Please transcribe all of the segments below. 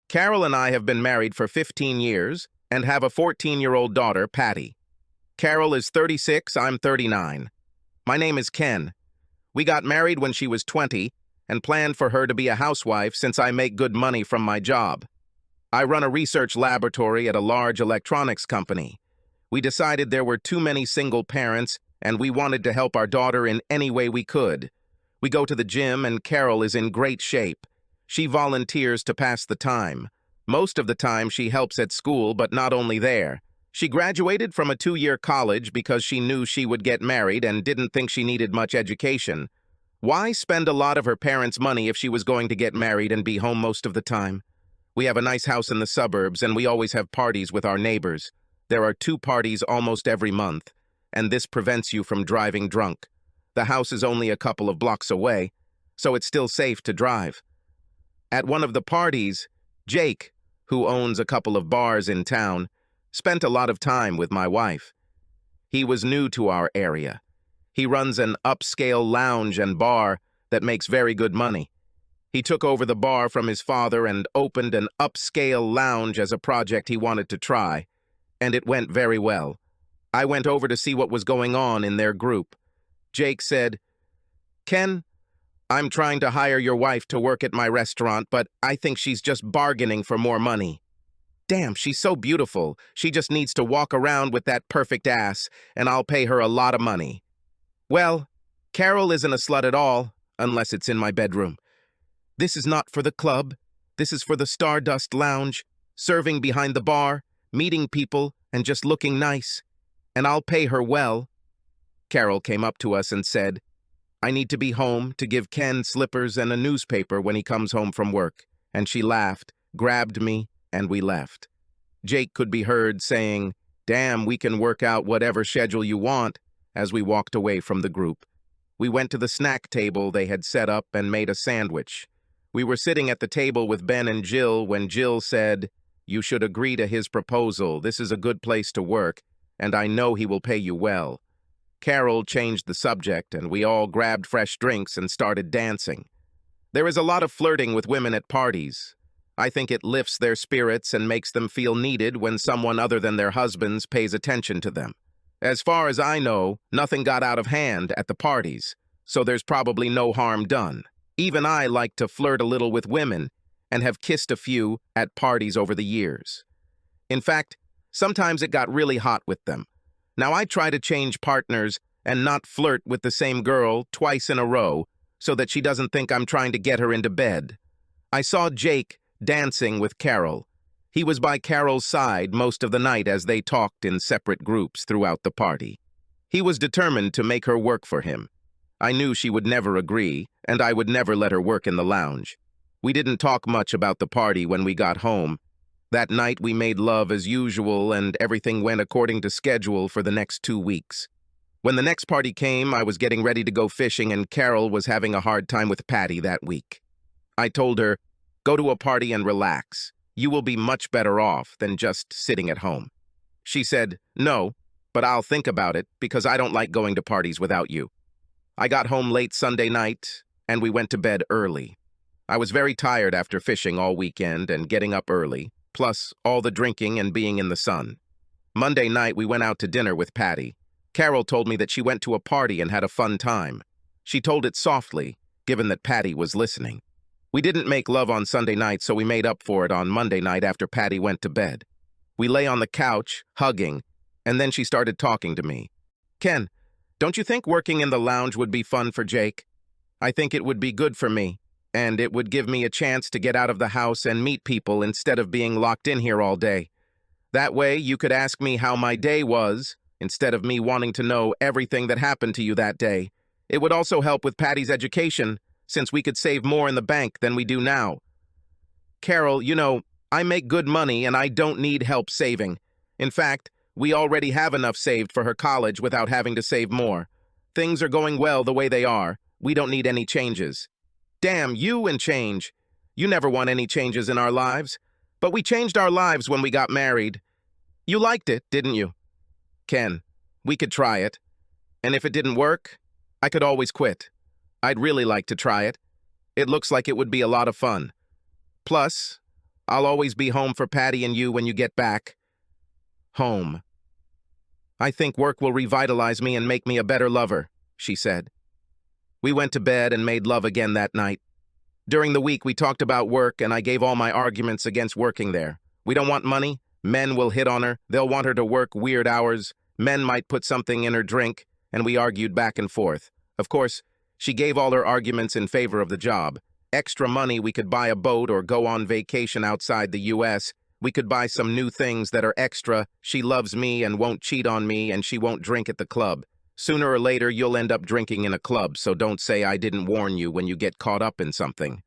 Carol and I have been married for 15 years and have a 14-year-old daughter, Patty. Carol is 36, I'm 39. My name is Ken. We got married when she was 20 and planned for her to be a housewife since I make good money from my job. I run a research laboratory at a large electronics company. We decided there were too many single parents and we wanted to help our daughter in any way we could. We go to the gym and Carol is in great shape. She volunteers to pass the time. Most of the time she helps at school, but not only there. She graduated from a 2-year college because she knew she would get married and didn't think she needed much education. Why spend a lot of her parents' money if she was going to get married and be home most of the time? We have a nice house in the suburbs and we always have parties with our neighbors. There are 2 parties almost every month, and this prevents you from driving drunk. The house is only a couple of blocks away, so it's still safe to drive. At one of the parties, Jake, who owns a couple of bars in town, spent a lot of time with my wife. He was new to our area. He runs an upscale lounge and bar that makes very good money. He took over the bar from his father and opened an upscale lounge as a project he wanted to try, and it went very well. I went over to see what was going on in their group. Jake said, "Ken, I'm trying to hire your wife to work at my restaurant, but I think she's just bargaining for more money. Damn, she's so beautiful. She just needs to walk around with that perfect ass, and I'll pay her a lot of money." Well, Carol isn't a slut at all, unless it's in my bedroom. This is not for the club. This is for the Stardust Lounge, serving behind the bar, meeting people, and just looking nice. And I'll pay her well. Carol came up to us and said, "I need to be home to give Ken slippers and a newspaper when he comes home from work." And she laughed, grabbed me, and we left. Jake could be heard saying, "Damn, we can work out whatever schedule you want," as we walked away from the group. We went to the snack table they had set up and made a sandwich. We were sitting at the table with Ben and Jill when Jill said, "You should agree to his proposal. This is a good place to work, and I know he will pay you well." Carol changed the subject, and we all grabbed fresh drinks and started dancing. There is a lot of flirting with women at parties. I think it lifts their spirits and makes them feel needed when someone other than their husbands pays attention to them. As far as I know, nothing got out of hand at the parties, so there's probably no harm done. Even I like to flirt a little with women and have kissed a few at parties over the years. In fact, sometimes it got really hot with them. Now I try to change partners and not flirt with the same girl twice in a row so that she doesn't think I'm trying to get her into bed. I saw Jake dancing with Carol. He was by Carol's side most of the night as they talked in separate groups throughout the party. He was determined to make her work for him. I knew she would never agree, and I would never let her work in the lounge. We didn't talk much about the party when we got home. That night we made love as usual, and everything went according to schedule for the next 2 weeks. When the next party came, I was getting ready to go fishing, and Carol was having a hard time with Patty that week. I told her, "Go to a party and relax. You will be much better off than just sitting at home." She said, "No, but I'll think about it because I don't like going to parties without you." I got home late Sunday night, and we went to bed early. I was very tired after fishing all weekend and getting up early, plus all the drinking and being in the sun. Monday night, we went out to dinner with Patty. Carol told me that she went to a party and had a fun time. She told it softly, given that Patty was listening. We didn't make love on Sunday night, so we made up for it on Monday night after Patty went to bed. We lay on the couch, hugging, and then she started talking to me. "Ken, don't you think working in the lounge would be fun for Jake? I think it would be good for me, and it would give me a chance to get out of the house and meet people instead of being locked in here all day. That way, you could ask me how my day was, instead of me wanting to know everything that happened to you that day. It would also help with Patty's education, since we could save more in the bank than we do now. Carol, you know, I make good money and I don't need help saving. In fact, we already have enough saved for her college without having to save more. Things are going well the way they are. We don't need any changes." "Damn you and change. You never want any changes in our lives. But we changed our lives when we got married. You liked it, didn't you?" "Ken, we could try it. And if it didn't work, I could always quit. I'd really like to try it. It looks like it would be a lot of fun. Plus, I'll always be home for Patty and you when you get back. Home. I think work will revitalize me and make me a better lover, she said. We went to bed and made love again that night. During the week, we talked about work, and I gave all my arguments against working there. We don't want money. Men will hit on her. They'll want her to work weird hours. Men might put something in her drink, and we argued back and forth. Of course, she gave all her arguments in favor of the job. Extra money, we could buy a boat or go on vacation outside the U.S. We could buy some new things that are extra. She loves me and won't cheat on me, and she won't drink at the club. Sooner or later, you'll end up drinking in a club, so don't say I didn't warn you when you get caught up in something.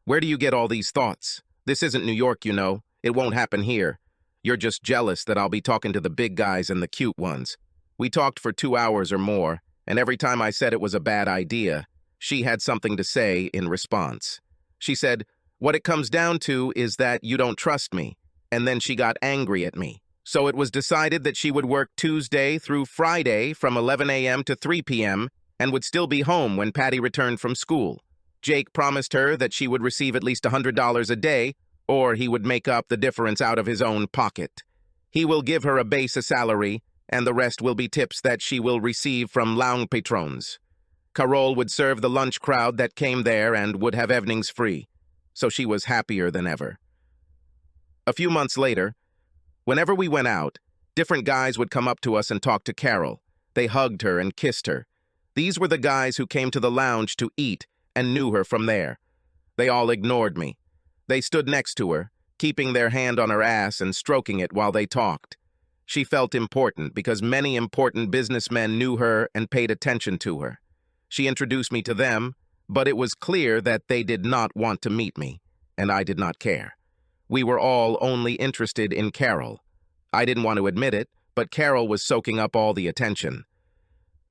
Where do you get all these thoughts? This isn't New York, you know. It won't happen here. You're just jealous that I'll be talking to the big guys and the cute ones. We talked for 2 hours or more, and every time I said it was a bad idea, she had something to say in response. She said, "What it comes down to is that you don't trust me," and then she got angry at me. So it was decided that she would work Tuesday through Friday from 11 a.m. to 3 p.m. and would still be home when Patty returned from school. Jake promised her that she would receive at least $100 a day, or he would make up the difference out of his own pocket. He will give her a base salary, and the rest will be tips that she will receive from lounge patrons. Carol would serve the lunch crowd that came there and would have evenings free, so she was happier than ever. A few months later, whenever we went out, different guys would come up to us and talk to Carol. They hugged her and kissed her. These were the guys who came to the lounge to eat and knew her from there. They all ignored me. They stood next to her, keeping their hand on her ass and stroking it while they talked. She felt important because many important businessmen knew her and paid attention to her. She introduced me to them, but it was clear that they did not want to meet me, and I did not care. We were all only interested in Carol. I didn't want to admit it, but Carol was soaking up all the attention.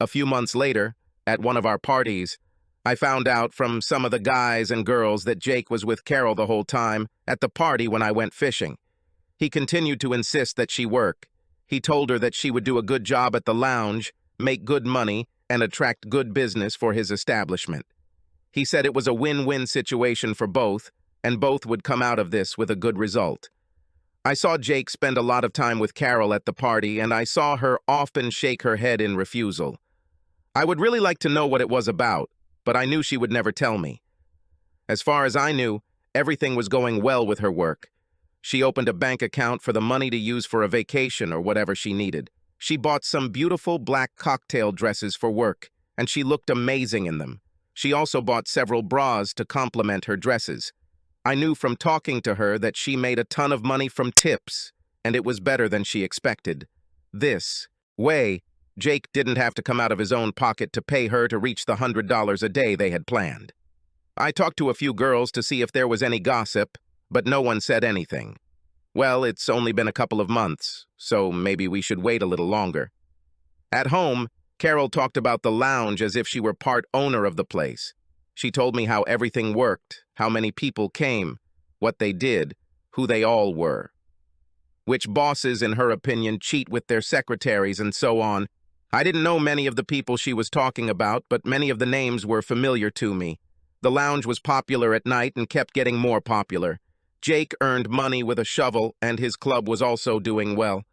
A few months later, at one of our parties, I found out from some of the guys and girls that Jake was with Carol the whole time at the party when I went fishing. He continued to insist that she work. He told her that she would do a good job at the lounge, make good money, and attract good business for his establishment. He said it was a win-win situation for both, and both would come out of this with a good result. I saw Jake spend a lot of time with Carol at the party, and I saw her often shake her head in refusal. I would really like to know what it was about, but I knew she would never tell me. As far as I knew, everything was going well with her work. She opened a bank account for the money to use for a vacation or whatever she needed. She bought some beautiful black cocktail dresses for work, and she looked amazing in them. She also bought several bras to complement her dresses. I knew from talking to her that she made a ton of money from tips, and it was better than she expected. This way, Jake didn't have to come out of his own pocket to pay her to reach the $100 a day they had planned. I talked to a few girls to see if there was any gossip, but no one said anything. Well, it's only been a couple of months, so maybe we should wait a little longer. At home, Carol talked about the lounge as if she were part owner of the place. She told me how everything worked, how many people came, what they did, who they all were. Which bosses, in her opinion, cheat with their secretaries and so on. I didn't know many of the people she was talking about, but many of the names were familiar to me. The lounge was popular at night and kept getting more popular. Jake earned money with a shovel, and his club was also doing well.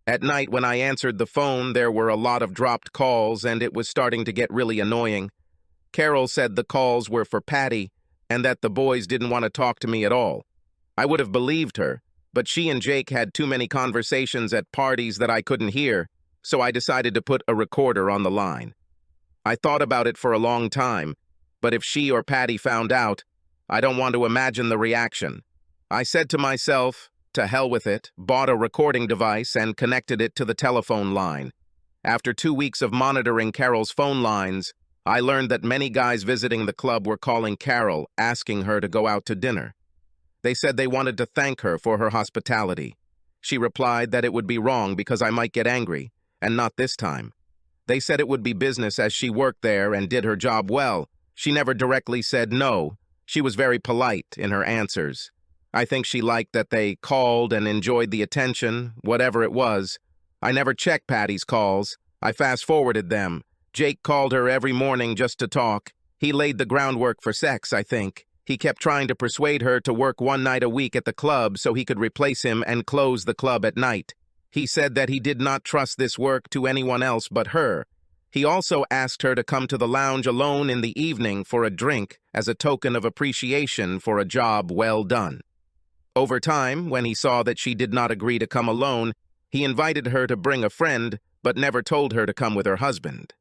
At night, when I answered the phone, there were a lot of dropped calls, and it was starting to get really annoying. Carol said the calls were for Patty, and that the boys didn't want to talk to me at all. I would have believed her, but she and Jake had too many conversations at parties that I couldn't hear, so I decided to put a recorder on the line. I thought about it for a long time, but if she or Patty found out, I don't want to imagine the reaction. I said to myself, to hell with it, bought a recording device and connected it to the telephone line. After 2 weeks of monitoring Carol's phone lines, I learned that many guys visiting the club were calling Carol, asking her to go out to dinner. They said they wanted to thank her for her hospitality. She replied that it would be wrong because I might get angry, and not this time. They said it would be business as she worked there and did her job well. She never directly said no. She was very polite in her answers. I think she liked that they called and enjoyed the attention, whatever it was. I never checked Patty's calls. I fast-forwarded them. Jake called her every morning just to talk. He laid the groundwork for sex, I think. He kept trying to persuade her to work one night a week at the club so he could replace him and close the club at night. He said that he did not trust this work to anyone else but her. He also asked her to come to the lounge alone in the evening for a drink as a token of appreciation for a job well done. Over time, when he saw that she did not agree to come alone, he invited her to bring a friend, but never told her to come with her husband.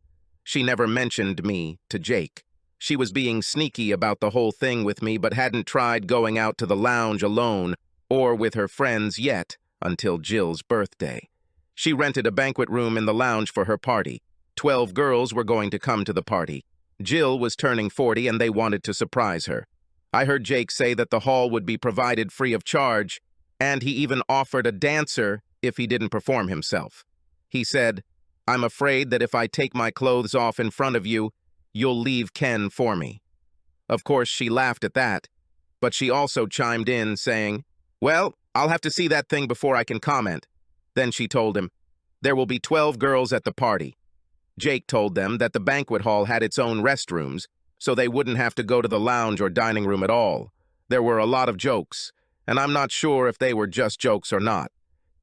She never mentioned me to Jake. She was being sneaky about the whole thing with me, but hadn't tried going out to the lounge alone or with her friends yet until Jill's birthday. She rented a banquet room in the lounge for her party. 12 girls were going to come to the party. Jill was turning 40 and they wanted to surprise her. I heard Jake say that the hall would be provided free of charge, and he even offered a dancer if he didn't perform himself. He said, "I'm afraid that if I take my clothes off in front of you, you'll leave Ken for me." Of course, she laughed at that, but she also chimed in saying, "Well, I'll have to see that thing before I can comment." Then she told him, "There will be 12 girls at the party." Jake told them that the banquet hall had its own restrooms, so they wouldn't have to go to the lounge or dining room at all. There were a lot of jokes, and I'm not sure if they were just jokes or not.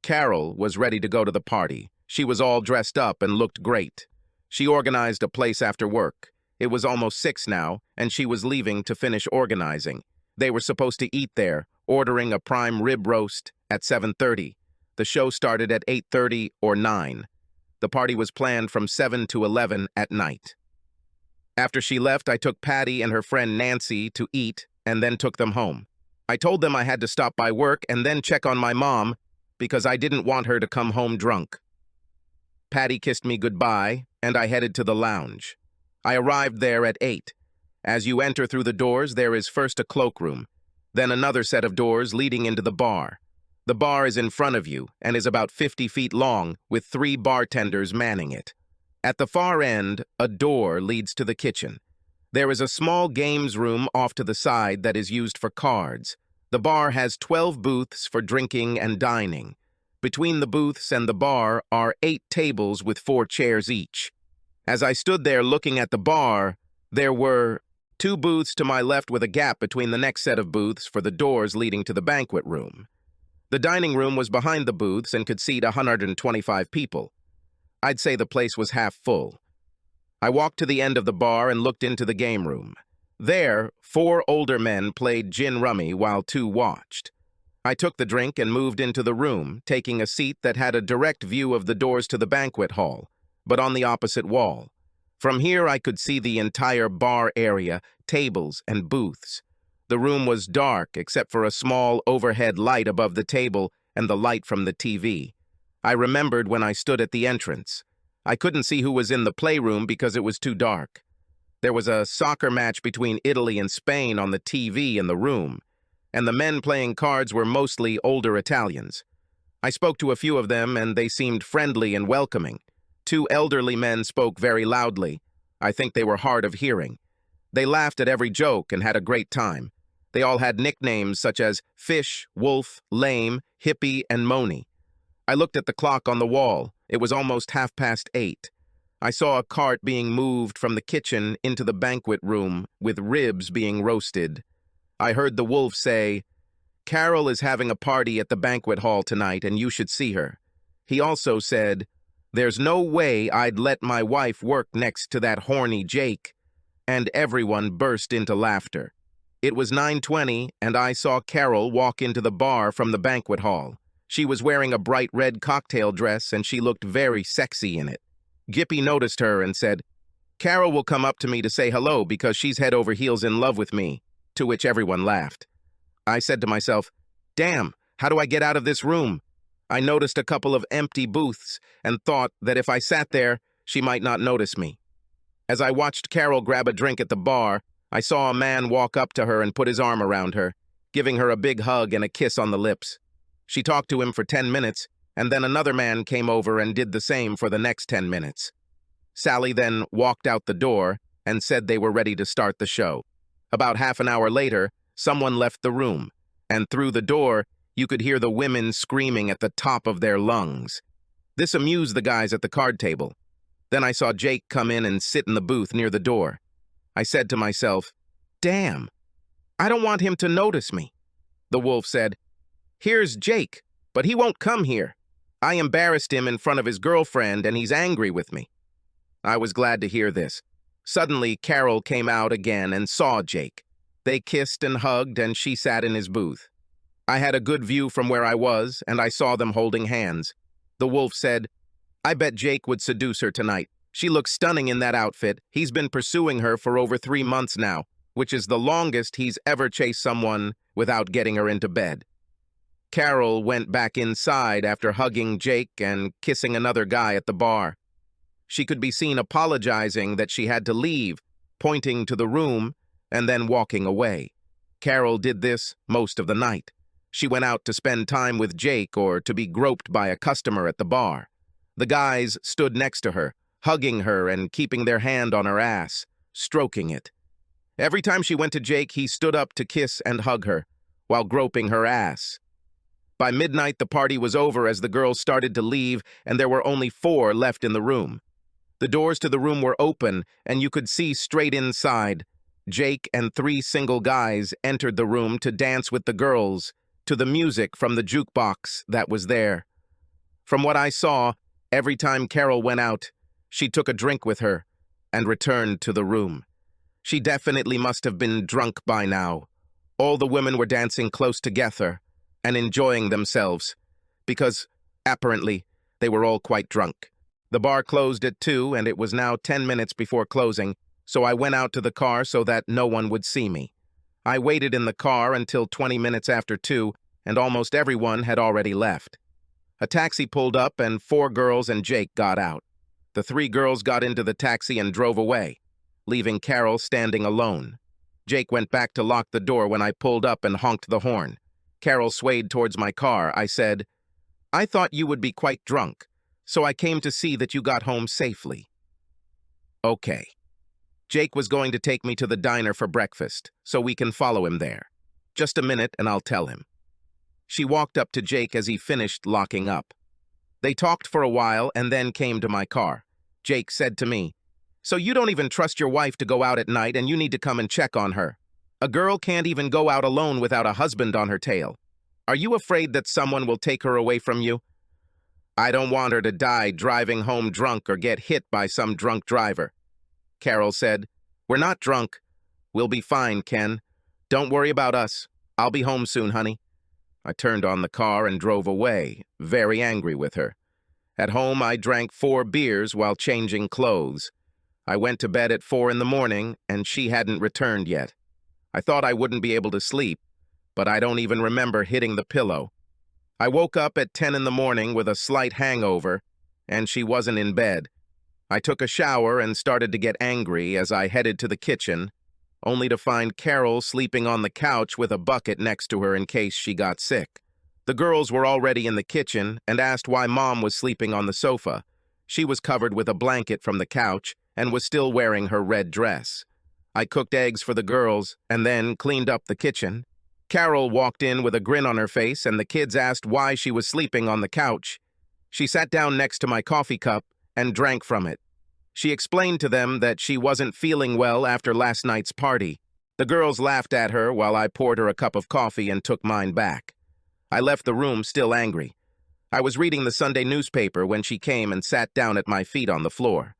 Carol was ready to go to the party. She was all dressed up and looked great. She organized a place after work. It was almost 6 now, and she was leaving to finish organizing. They were supposed to eat there, ordering a prime rib roast at 7:30. The show started at 8:30 or 9. The party was planned from 7 to 11 at night. After she left, I took Patty and her friend Nancy to eat and then took them home. I told them I had to stop by work and then check on my mom because I didn't want her to come home drunk. Patty kissed me goodbye, and I headed to the lounge. I arrived there at 8. As you enter through the doors, there is first a cloakroom, then another set of doors leading into the bar. The bar is in front of you and is about 50 feet long, with 3 bartenders manning it. At the far end, a door leads to the kitchen. There is a small games room off to the side that is used for cards. The bar has 12 booths for drinking and dining. Between the booths and the bar are 8 tables with 4 chairs each. As I stood there looking at the bar, there were 2 booths to my left with a gap between the next set of booths for the doors leading to the banquet room. The dining room was behind the booths and could seat 125 people. I'd say the place was half full. I walked to the end of the bar and looked into the game room. There, 4 older men played gin rummy while 2 watched. I took the drink and moved into the room, taking a seat that had a direct view of the doors to the banquet hall, but on the opposite wall. From here I could see the entire bar area, tables and booths. The room was dark except for a small overhead light above the table and the light from the TV. I remembered when I stood at the entrance. I couldn't see who was in the playroom because it was too dark. There was a soccer match between Italy and Spain on the TV in the room, and the men playing cards were mostly older Italians. I spoke to a few of them, and they seemed friendly and welcoming. 2 elderly men spoke very loudly. I think they were hard of hearing. They laughed at every joke and had a great time. They all had nicknames such as Fish, Wolf, Lame, Hippie, and Moni. I looked at the clock on the wall. It was almost 8:30. I saw a cart being moved from the kitchen into the banquet room with ribs being roasted. I heard the wolf say, "Carol is having a party at the banquet hall tonight and you should see her." He also said, "There's no way I'd let my wife work next to that horny Jake." And everyone burst into laughter. It was 9:20 and I saw Carol walk into the bar from the banquet hall. She was wearing a bright red cocktail dress and she looked very sexy in it. Gippy noticed her and said, "Carol will come up to me to say hello because she's head over heels in love with me," to which everyone laughed. I said to myself, "Damn, how do I get out of this room?" I noticed a couple of empty booths and thought that if I sat there, she might not notice me. As I watched Carol grab a drink at the bar, I saw a man walk up to her and put his arm around her, giving her a big hug and a kiss on the lips. She talked to him for 10 minutes, and then another man came over and did the same for the next 10 minutes. Sally then walked out the door and said they were ready to start the show. About half an hour later, someone left the room, and through the door, you could hear the women screaming at the top of their lungs. This amused the guys at the card table. Then I saw Jake come in and sit in the booth near the door. I said to myself, "Damn, I don't want him to notice me." The wolf said, "Here's Jake, but he won't come here. I embarrassed him in front of his girlfriend and he's angry with me." I was glad to hear this. Suddenly, Carol came out again and saw Jake. They kissed and hugged, and she sat in his booth. I had a good view from where I was, and I saw them holding hands. The wolf said, "I bet Jake would seduce her tonight. She looks stunning in that outfit. He's been pursuing her for over 3 months now, which is the longest he's ever chased someone without getting her into bed." Carol went back inside after hugging Jake and kissing another guy at the bar. She could be seen apologizing that she had to leave, pointing to the room, and then walking away. Carol did this most of the night. She went out to spend time with Jake or to be groped by a customer at the bar. The guys stood next to her, hugging her and keeping their hand on her ass, stroking it. Every time she went to Jake, he stood up to kiss and hug her, while groping her ass. By midnight, the party was over as the girls started to leave, and there were only 4 left in the room. The doors to the room were open, and you could see straight inside. Jake and 3 single guys entered the room to dance with the girls, to the music from the jukebox that was there. From what I saw, every time Carol went out, she took a drink with her and returned to the room. She definitely must have been drunk by now. All the women were dancing close together and enjoying themselves, because, apparently, they were all quite drunk. The bar closed at 2, and it was now 10 minutes before closing, so I went out to the car so that no one would see me. I waited in the car until 20 minutes after 2, and almost everyone had already left. A taxi pulled up, and 4 girls and Jake got out. The 3 girls got into the taxi and drove away, leaving Carol standing alone. Jake went back to lock the door when I pulled up and honked the horn. Carol swayed towards my car. I said, "I thought you would be quite drunk, so I came to see that you got home safely." Okay. Jake was going to take me to the diner for breakfast, so we can follow him there. Just a minute and I'll tell him. She walked up to Jake as he finished locking up. They talked for a while and then came to my car. Jake said to me, "So you don't even trust your wife to go out at night and you need to come and check on her. A girl can't even go out alone without a husband on her tail. Are you afraid that someone will take her away from you?" "I don't want her to die driving home drunk or get hit by some drunk driver." Carol said, "We're not drunk. We'll be fine, Ken. Don't worry about us. I'll be home soon, honey." I turned on the car and drove away, very angry with her. At home, I drank 4 beers while changing clothes. I went to bed at 4 in the morning, and she hadn't returned yet. I thought I wouldn't be able to sleep, but I don't even remember hitting the pillow. I woke up at 10 in the morning with a slight hangover, and she wasn't in bed. I took a shower and started to get angry as I headed to the kitchen, only to find Carol sleeping on the couch with a bucket next to her in case she got sick. The girls were already in the kitchen and asked why Mom was sleeping on the sofa. She was covered with a blanket from the couch and was still wearing her red dress. I cooked eggs for the girls and then cleaned up the kitchen. Carol walked in with a grin on her face, and the kids asked why she was sleeping on the couch. She sat down next to my coffee cup and drank from it. She explained to them that she wasn't feeling well after last night's party. The girls laughed at her while I poured her a cup of coffee and took mine back. I left the room still angry. I was reading the Sunday newspaper when she came and sat down at my feet on the floor.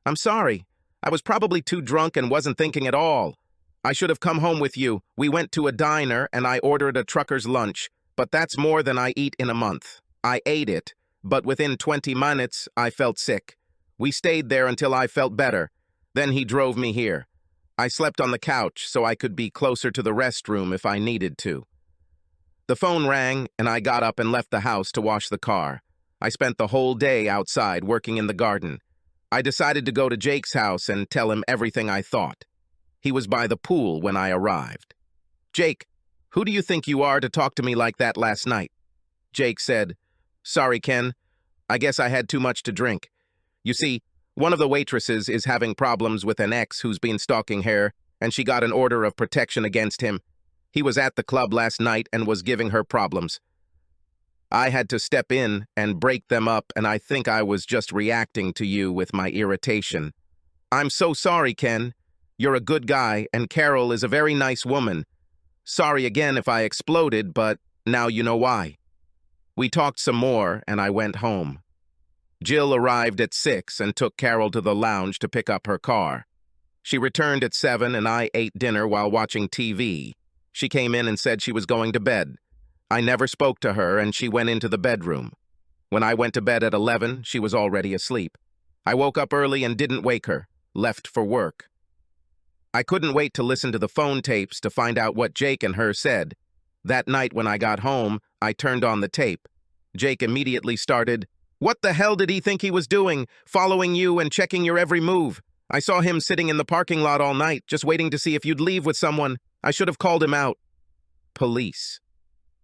"I'm sorry. I was probably too drunk and wasn't thinking at all. I should have come home with you. We went to a diner and I ordered a trucker's lunch, but that's more than I eat in a month. I ate it, but within 20 minutes I felt sick. We stayed there until I felt better. Then he drove me here. I slept on the couch so I could be closer to the restroom if I needed to." The phone rang and I got up and left the house to wash the car. I spent the whole day outside working in the garden. I decided to go to Jake's house and tell him everything I thought. He was by the pool when I arrived. "Jake, who do you think you are to talk to me like that last night?" Jake said, "Sorry, Ken. I guess I had too much to drink. You see, one of the waitresses is having problems with an ex who's been stalking her, and she got an order of protection against him. He was at the club last night and was giving her problems. I had to step in and break them up, and I think I was just reacting to you with my irritation. I'm so sorry, Ken. You're a good guy, and Carol is a very nice woman. Sorry again if I exploded, but now you know why. We talked some more, and I went home. Jill arrived at 6 and took Carol to the lounge to pick up her car. She returned at 7, and I ate dinner while watching TV. She came in and said she was going to bed. I never spoke to her, and she went into the bedroom. When I went to bed at 11, she was already asleep. I woke up early and didn't wake her, left for work. I couldn't wait to listen to the phone tapes to find out what Jake and her said. That night when I got home, I turned on the tape. Jake immediately started, "What the hell did he think he was doing, following you and checking your every move? I saw him sitting in the parking lot all night, just waiting to see if you'd leave with someone. I should have called him out." Police.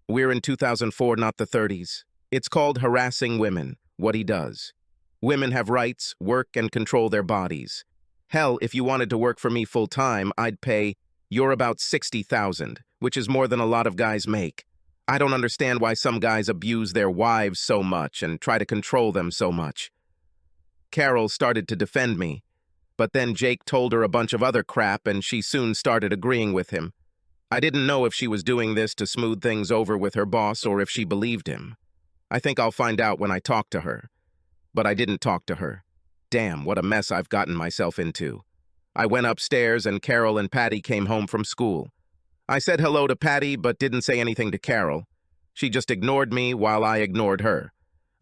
We're in 2004, not the 30s. It's called harassing women, what he does. Women have rights, work, and control their bodies. Hell, if you wanted to work for me full-time, I'd pay, you're about 60,000, which is more than a lot of guys make. I don't understand why some guys abuse their wives so much and try to control them so much. Carol started to defend me, but then Jake told her a bunch of other crap and she soon started agreeing with him. I didn't know if she was doing this to smooth things over with her boss or if she believed him. I think I'll find out when I talk to her. But I didn't talk to her. Damn, what a mess I've gotten myself into. I went upstairs and Carol and Patty came home from school. I said hello to Patty but didn't say anything to Carol. She just ignored me while I ignored her.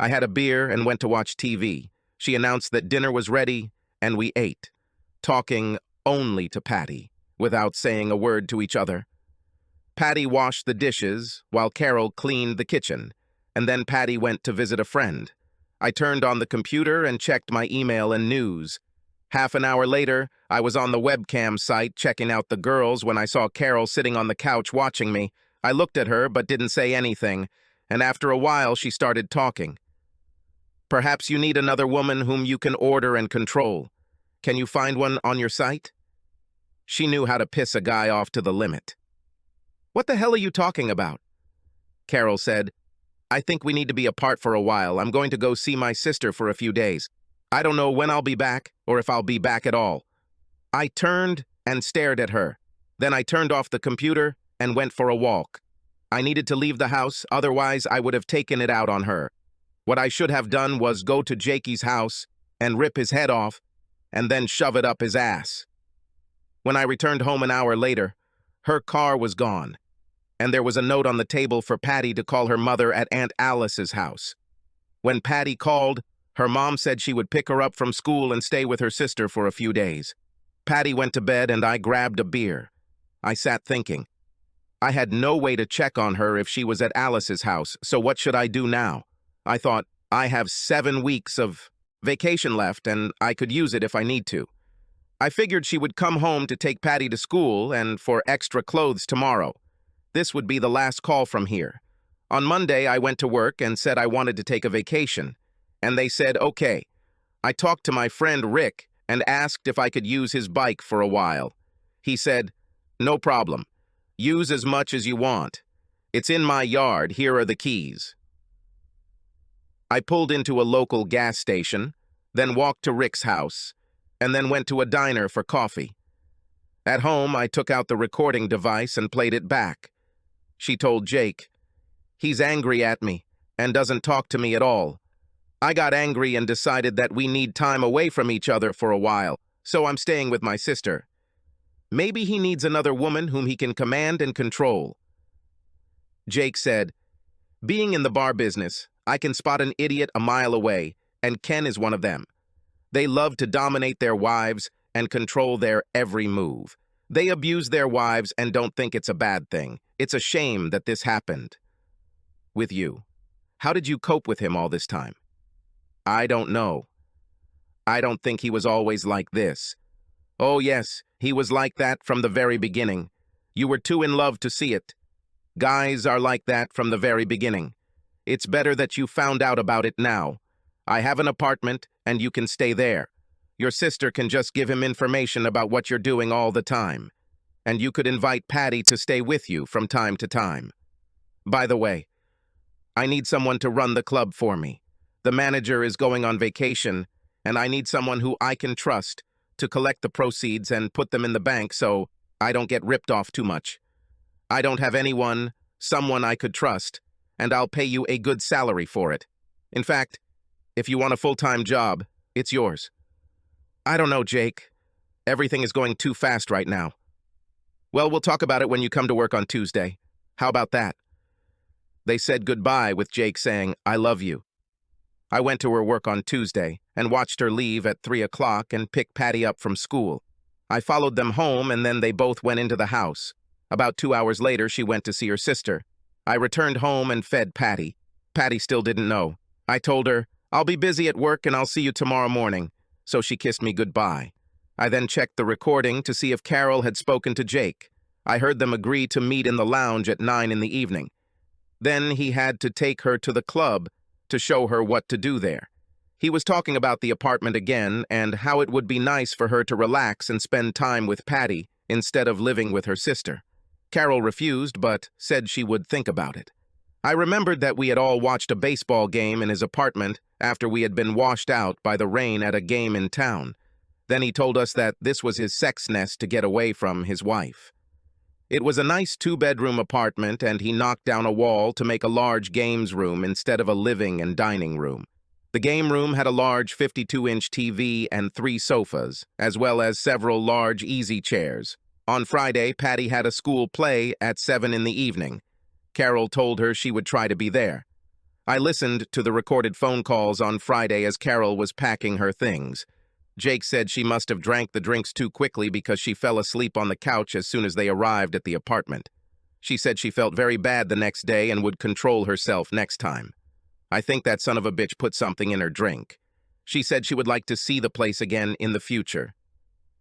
I had a beer and went to watch TV. She announced that dinner was ready and we ate, talking only to Patty, without saying a word to each other. Patty washed the dishes while Carol cleaned the kitchen, and then Patty went to visit a friend. I turned on the computer and checked my email and news. Half an hour later, I was on the webcam site checking out the girls when I saw Carol sitting on the couch watching me. I looked at her but didn't say anything, and after a while she started talking. "Perhaps you need another woman whom you can order and control. Can you find one on your site?" She knew how to piss a guy off to the limit. "What the hell are you talking about?" Carol said, "I think we need to be apart for a while. I'm going to go see my sister for a few days. I don't know when I'll be back or if I'll be back at all." I turned and stared at her. Then I turned off the computer and went for a walk. I needed to leave the house, otherwise I would have taken it out on her. What I should have done was go to Jakey's house and rip his head off and then shove it up his ass. When I returned home an hour later, her car was gone, and there was a note on the table for Patty to call her mother at Aunt Alice's house. When Patty called, her mom said she would pick her up from school and stay with her sister for a few days. Patty went to bed and I grabbed a beer. I sat thinking. I had no way to check on her if she was at Alice's house, so what should I do now? I thought, I have 7 weeks of vacation left and I could use it if I need to. I figured she would come home to take Patty to school and for extra clothes tomorrow. This would be the last call from here. On Monday, I went to work and said I wanted to take a vacation, and they said, okay. I talked to my friend Rick and asked if I could use his bike for a while. He said, "No problem. Use as much as you want. It's in my yard. Here are the keys." I pulled into a local gas station, then walked to Rick's house, and then went to a diner for coffee. At home, I took out the recording device and played it back. She told Jake, "He's angry at me and doesn't talk to me at all. I got angry and decided that we need time away from each other for a while, so I'm staying with my sister. Maybe he needs another woman whom he can command and control." Jake said, "Being in the bar business, I can spot an idiot a mile away, and Ken is one of them. They love to dominate their wives and control their every move. They abuse their wives and don't think it's a bad thing. It's a shame that this happened. With you. How did you cope with him all this time?" "I don't know. I don't think he was always like this." "Oh yes, he was like that from the very beginning. You were too in love to see it. Guys are like that from the very beginning. It's better that you found out about it now. I have an apartment, and you can stay there. Your sister can just give him information about what you're doing all the time. And you could invite Patty to stay with you from time to time. By the way, I need someone to run the club for me. The manager is going on vacation, and I need someone who I can trust to collect the proceeds and put them in the bank so I don't get ripped off too much. I don't have someone I could trust, and I'll pay you a good salary for it. In fact, if you want a full-time job, it's yours. I don't know, Jake. Everything is going too fast right now. Well, we'll talk about it when you come to work on Tuesday. How about that? They said goodbye with Jake saying, I love you. I went to her work on Tuesday and watched her leave at 3 o'clock and pick Patty up from school. I followed them home and then they both went into the house. About 2 hours later, she went to see her sister. I returned home and fed Patty. Patty still didn't know. I told her, I'll be busy at work and I'll see you tomorrow morning. So she kissed me goodbye. I then checked the recording to see if Carol had spoken to Jake. I heard them agree to meet in the lounge at 9 in the evening. Then he had to take her to the club to show her what to do there. He was talking about the apartment again and how it would be nice for her to relax and spend time with Patty instead of living with her sister. Carol refused, but said she would think about it. I remembered that we had all watched a baseball game in his apartment after we had been washed out by the rain at a game in town. Then he told us that this was his sex nest to get away from his wife. It was a nice 2-bedroom apartment, and he knocked down a wall to make a large games room instead of a living and dining room. The game room had a large 52-inch TV and 3 sofas, as well as several large easy chairs. On Friday, Patty had a school play at 7 in the evening. Carol told her she would try to be there. I listened to the recorded phone calls on Friday as Carol was packing her things. Jake said she must have drank the drinks too quickly because she fell asleep on the couch as soon as they arrived at the apartment. She said she felt very bad the next day and would control herself next time. I think that son of a bitch put something in her drink. She said she would like to see the place again in the future.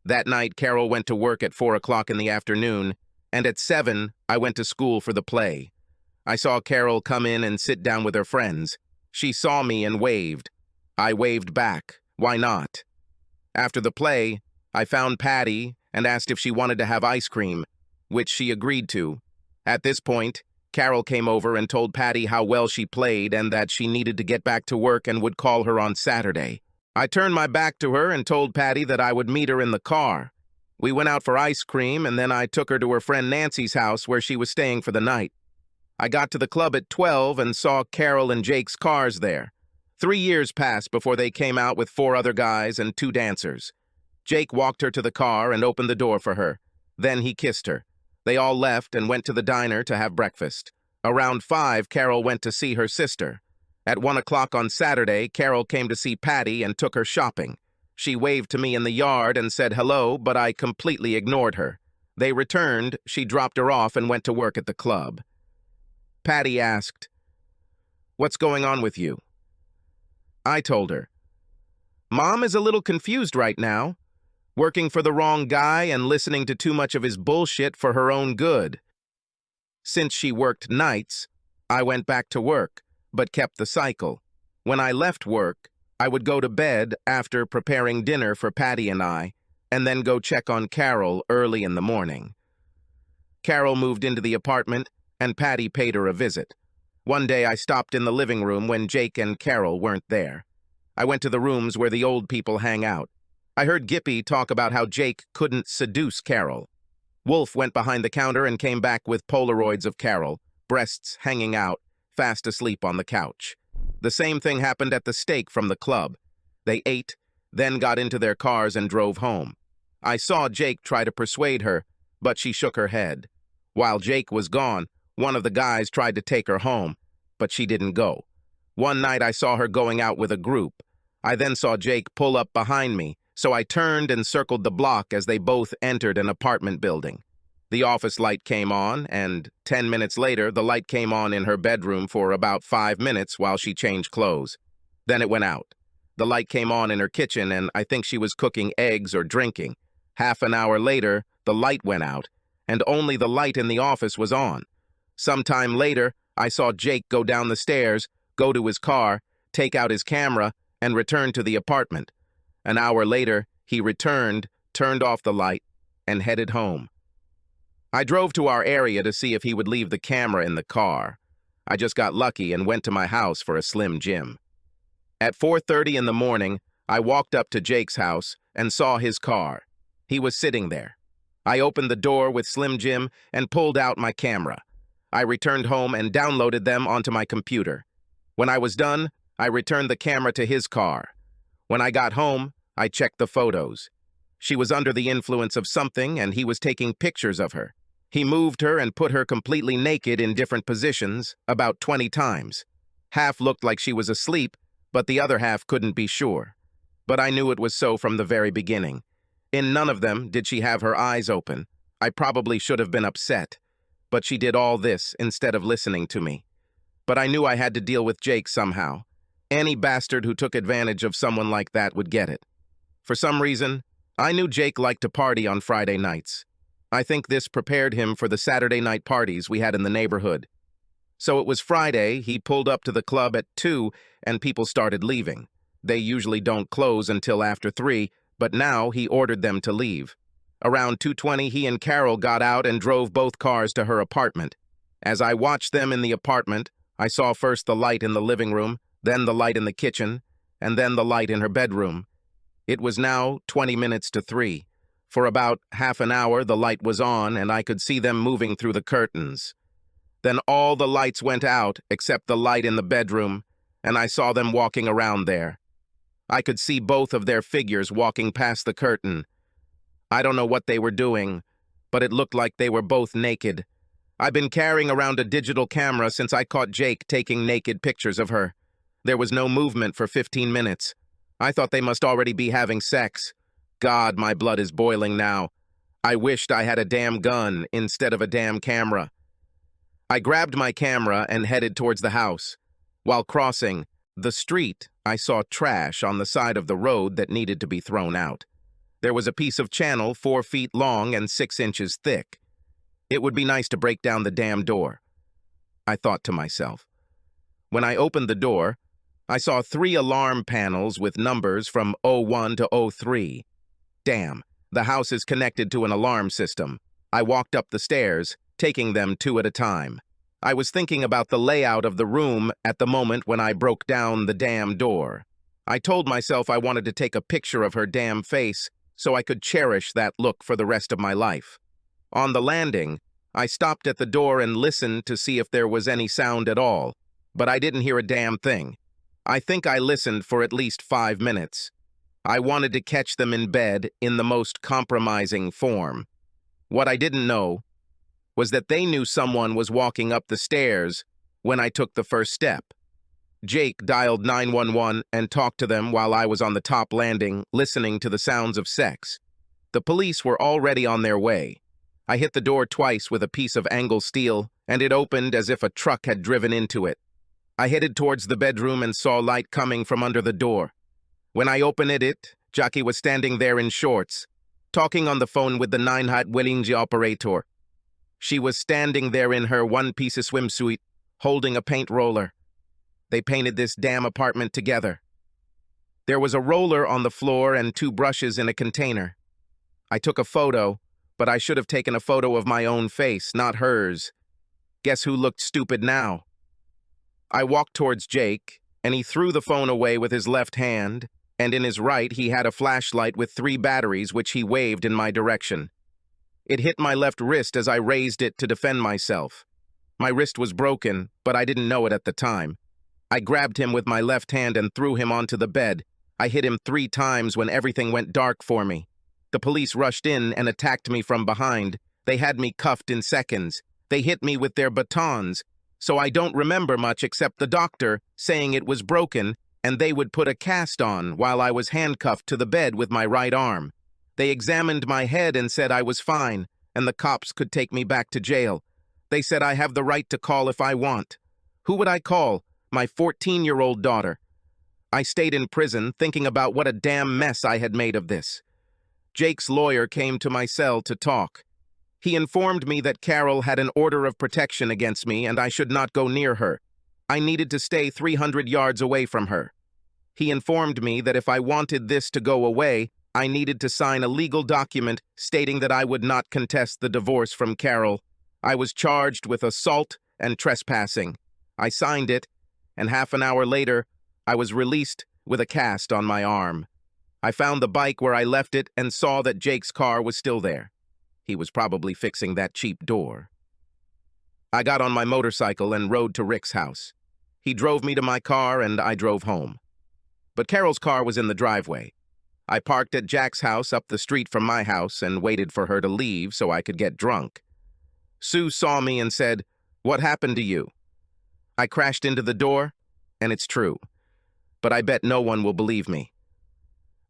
That night, Carol went to work at 4 o'clock in the afternoon, and at 7, I went to school for the play. I saw Carol come in and sit down with her friends. She saw me and waved. I waved back. Why not? After the play, I found Patty and asked if she wanted to have ice cream, which she agreed to. At this point, Carol came over and told Patty how well she played and that she needed to get back to work and would call her on Saturday. I turned my back to her and told Patty that I would meet her in the car. We went out for ice cream, and then I took her to her friend Nancy's house where she was staying for the night. I got to the club at 12 and saw Carol and Jake's cars there. 3 years passed before they came out with 4 other guys and 2 dancers. Jake walked her to the car and opened the door for her. Then he kissed her. They all left and went to the diner to have breakfast. Around 5, Carol went to see her sister. At 1 o'clock on Saturday, Carol came to see Patty and took her shopping. She waved to me in the yard and said hello, but I completely ignored her. They returned, she dropped her off and went to work at the club. Patty asked, "What's going on with you?" I told her, "Mom is a little confused right now, working for the wrong guy and listening to too much of his bullshit for her own good." Since she worked nights, I went back to work, but kept the cycle. When I left work, I would go to bed after preparing dinner for Patty and I, and then go check on Carol early in the morning. Carol moved into the apartment, and Patty paid her a visit. One day I stopped in the living room when Jake and Carol weren't there. I went to the rooms where the old people hang out. I heard Gippy talk about how Jake couldn't seduce Carol. Wolf went behind the counter and came back with Polaroids of Carol, breasts hanging out, fast asleep on the couch. The same thing happened at the steak from the club. They ate, then got into their cars and drove home. I saw Jake try to persuade her, but she shook her head. While Jake was gone, one of the guys tried to take her home, but she didn't go. One night I saw her going out with a group. I then saw Jake pull up behind me, so I turned and circled the block as they both entered an apartment building. The office light came on, and 10 minutes later, the light came on in her bedroom for about 5 minutes while she changed clothes. Then it went out. The light came on in her kitchen, and I think she was cooking eggs or drinking. Half an hour later, the light went out, and only the light in the office was on. Sometime later, I saw Jake go down the stairs, go to his car, take out his camera, and return to the apartment. An hour later, he returned, turned off the light, and headed home. I drove to our area to see if he would leave the camera in the car. I just got lucky and went to my house for a Slim Jim. At 4:30 in the morning, I walked up to Jake's house and saw his car. He was sitting there. I opened the door with Slim Jim and pulled out my camera. I returned home and downloaded them onto my computer. When I was done, I returned the camera to his car. When I got home, I checked the photos. She was under the influence of something, and he was taking pictures of her. He moved her and put her completely naked in different positions, about 20 times. Half looked like she was asleep, but the other half couldn't be sure. But I knew it was so from the very beginning. In none of them did she have her eyes open. I probably should have been upset. But she did all this instead of listening to me. But I knew I had to deal with Jake somehow. Any bastard who took advantage of someone like that would get it. For some reason, I knew Jake liked to party on Friday nights. I think this prepared him for the Saturday night parties we had in the neighborhood. So it was Friday, he pulled up to the club at 2 and people started leaving. They usually don't close until after 3, but now he ordered them to leave. Around 2:20, he and Carol got out and drove both cars to her apartment. As I watched them in the apartment, I saw first the light in the living room, then the light in the kitchen, and then the light in her bedroom. It was now 20 minutes to 3. For about half an hour, the light was on, and I could see them moving through the curtains. Then all the lights went out, except the light in the bedroom, and I saw them walking around there. I could see both of their figures walking past the curtain. I don't know what they were doing, but it looked like they were both naked. I've been carrying around a digital camera since I caught Jake taking naked pictures of her. There was no movement for 15 minutes. I thought they must already be having sex. God, my blood is boiling now. I wished I had a damn gun instead of a damn camera. I grabbed my camera and headed towards the house. While crossing the street, I saw trash on the side of the road that needed to be thrown out. There was a piece of channel 4 feet long and 6 inches thick. It would be nice to break down the damn door, I thought to myself. When I opened the door, I saw 3 alarm panels with numbers from 01 to 03. Damn, the house is connected to an alarm system. I walked up the stairs, taking them 2 at a time. I was thinking about the layout of the room at the moment when I broke down the damn door. I told myself I wanted to take a picture of her damn face so I could cherish that look for the rest of my life. On the landing, I stopped at the door and listened to see if there was any sound at all, but I didn't hear a damn thing. I think I listened for at least 5 minutes. I wanted to catch them in bed in the most compromising form. What I didn't know was that they knew someone was walking up the stairs when I took the first step. Jake dialed 911 and talked to them while I was on the top landing, listening to the sounds of sex. The police were already on their way. I hit the door twice with a piece of angle steel, and it opened as if a truck had driven into it. I headed towards the bedroom and saw light coming from under the door. When I opened it, Jackie was standing there in shorts, talking on the phone with the 911 operator. She was standing there in her one-piece swimsuit, holding a paint roller. They painted this damn apartment together. There was a roller on the floor and 2 brushes in a container. I took a photo, but I should have taken a photo of my own face, not hers. Guess who looked stupid now? I walked towards Jake, and he threw the phone away with his left hand, and in his right he had a flashlight with 3 batteries which he waved in my direction. It hit my left wrist as I raised it to defend myself. My wrist was broken, but I didn't know it at the time. I grabbed him with my left hand and threw him onto the bed. I hit him 3 times when everything went dark for me. The police rushed in and attacked me from behind. They had me cuffed in seconds. They hit me with their batons, so I don't remember much except the doctor saying it was broken and they would put a cast on while I was handcuffed to the bed with my right arm. They examined my head and said I was fine, and the cops could take me back to jail. They said I have the right to call if I want. Who would I call? My 14-year-old daughter. I stayed in prison thinking about what a damn mess I had made of this. Jake's lawyer came to my cell to talk. He informed me that Carol had an order of protection against me and I should not go near her. I needed to stay 300 yards away from her. He informed me that if I wanted this to go away, I needed to sign a legal document stating that I would not contest the divorce from Carol. I was charged with assault and trespassing. I signed it, and half an hour later, I was released with a cast on my arm. I found the bike where I left it and saw that Jake's car was still there. He was probably fixing that cheap door. I got on my motorcycle and rode to Rick's house. He drove me to my car and I drove home. But Carol's car was in the driveway. I parked at Jack's house up the street from my house and waited for her to leave so I could get drunk. Sue saw me and said, "What happened to you?" I crashed into the door, and it's true. But I bet no one will believe me.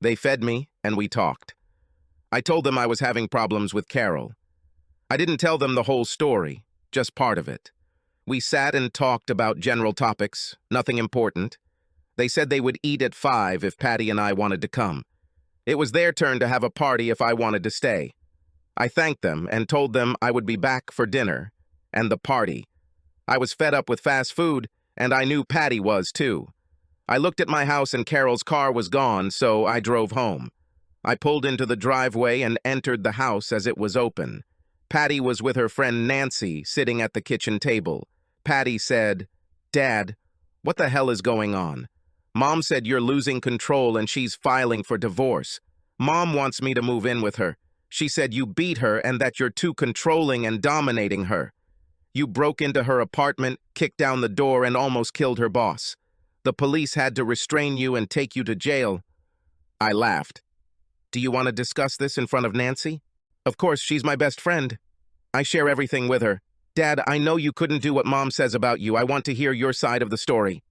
They fed me, and we talked. I told them I was having problems with Carol. I didn't tell them the whole story, just part of it. We sat and talked about general topics, nothing important. They said they would eat at 5 if Patty and I wanted to come. It was their turn to have a party if I wanted to stay. I thanked them and told them I would be back for dinner and the party. I was fed up with fast food, and I knew Patty was too. I looked at my house and Carol's car was gone, so I drove home. I pulled into the driveway and entered the house as it was open. Patty was with her friend Nancy sitting at the kitchen table. Patty said, "Dad, what the hell is going on? Mom said you're losing control and she's filing for divorce. Mom wants me to move in with her. She said you beat her and that you're too controlling and dominating her. You broke into her apartment, kicked down the door, and almost killed her boss. The police had to restrain you and take you to jail." I laughed. "Do you want to discuss this in front of Nancy?" "Of course, she's my best friend. I share everything with her. Dad, I know you couldn't do what Mom says about you. I want to hear your side of the story."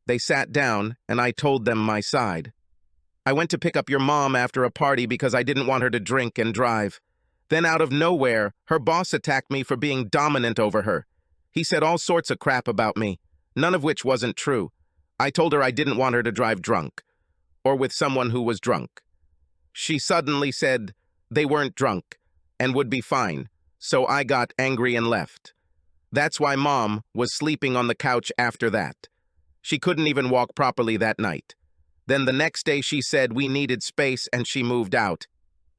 They sat down, and I told them my side. "I went to pick up your mom after a party because I didn't want her to drink and drive. Then out of nowhere, her boss attacked me for being dominant over her. He said all sorts of crap about me, none of which wasn't true. I told her I didn't want her to drive drunk, or with someone who was drunk. She suddenly said they weren't drunk and would be fine, so I got angry and left. That's why Mom was sleeping on the couch after that. She couldn't even walk properly that night. Then the next day she said we needed space and she moved out.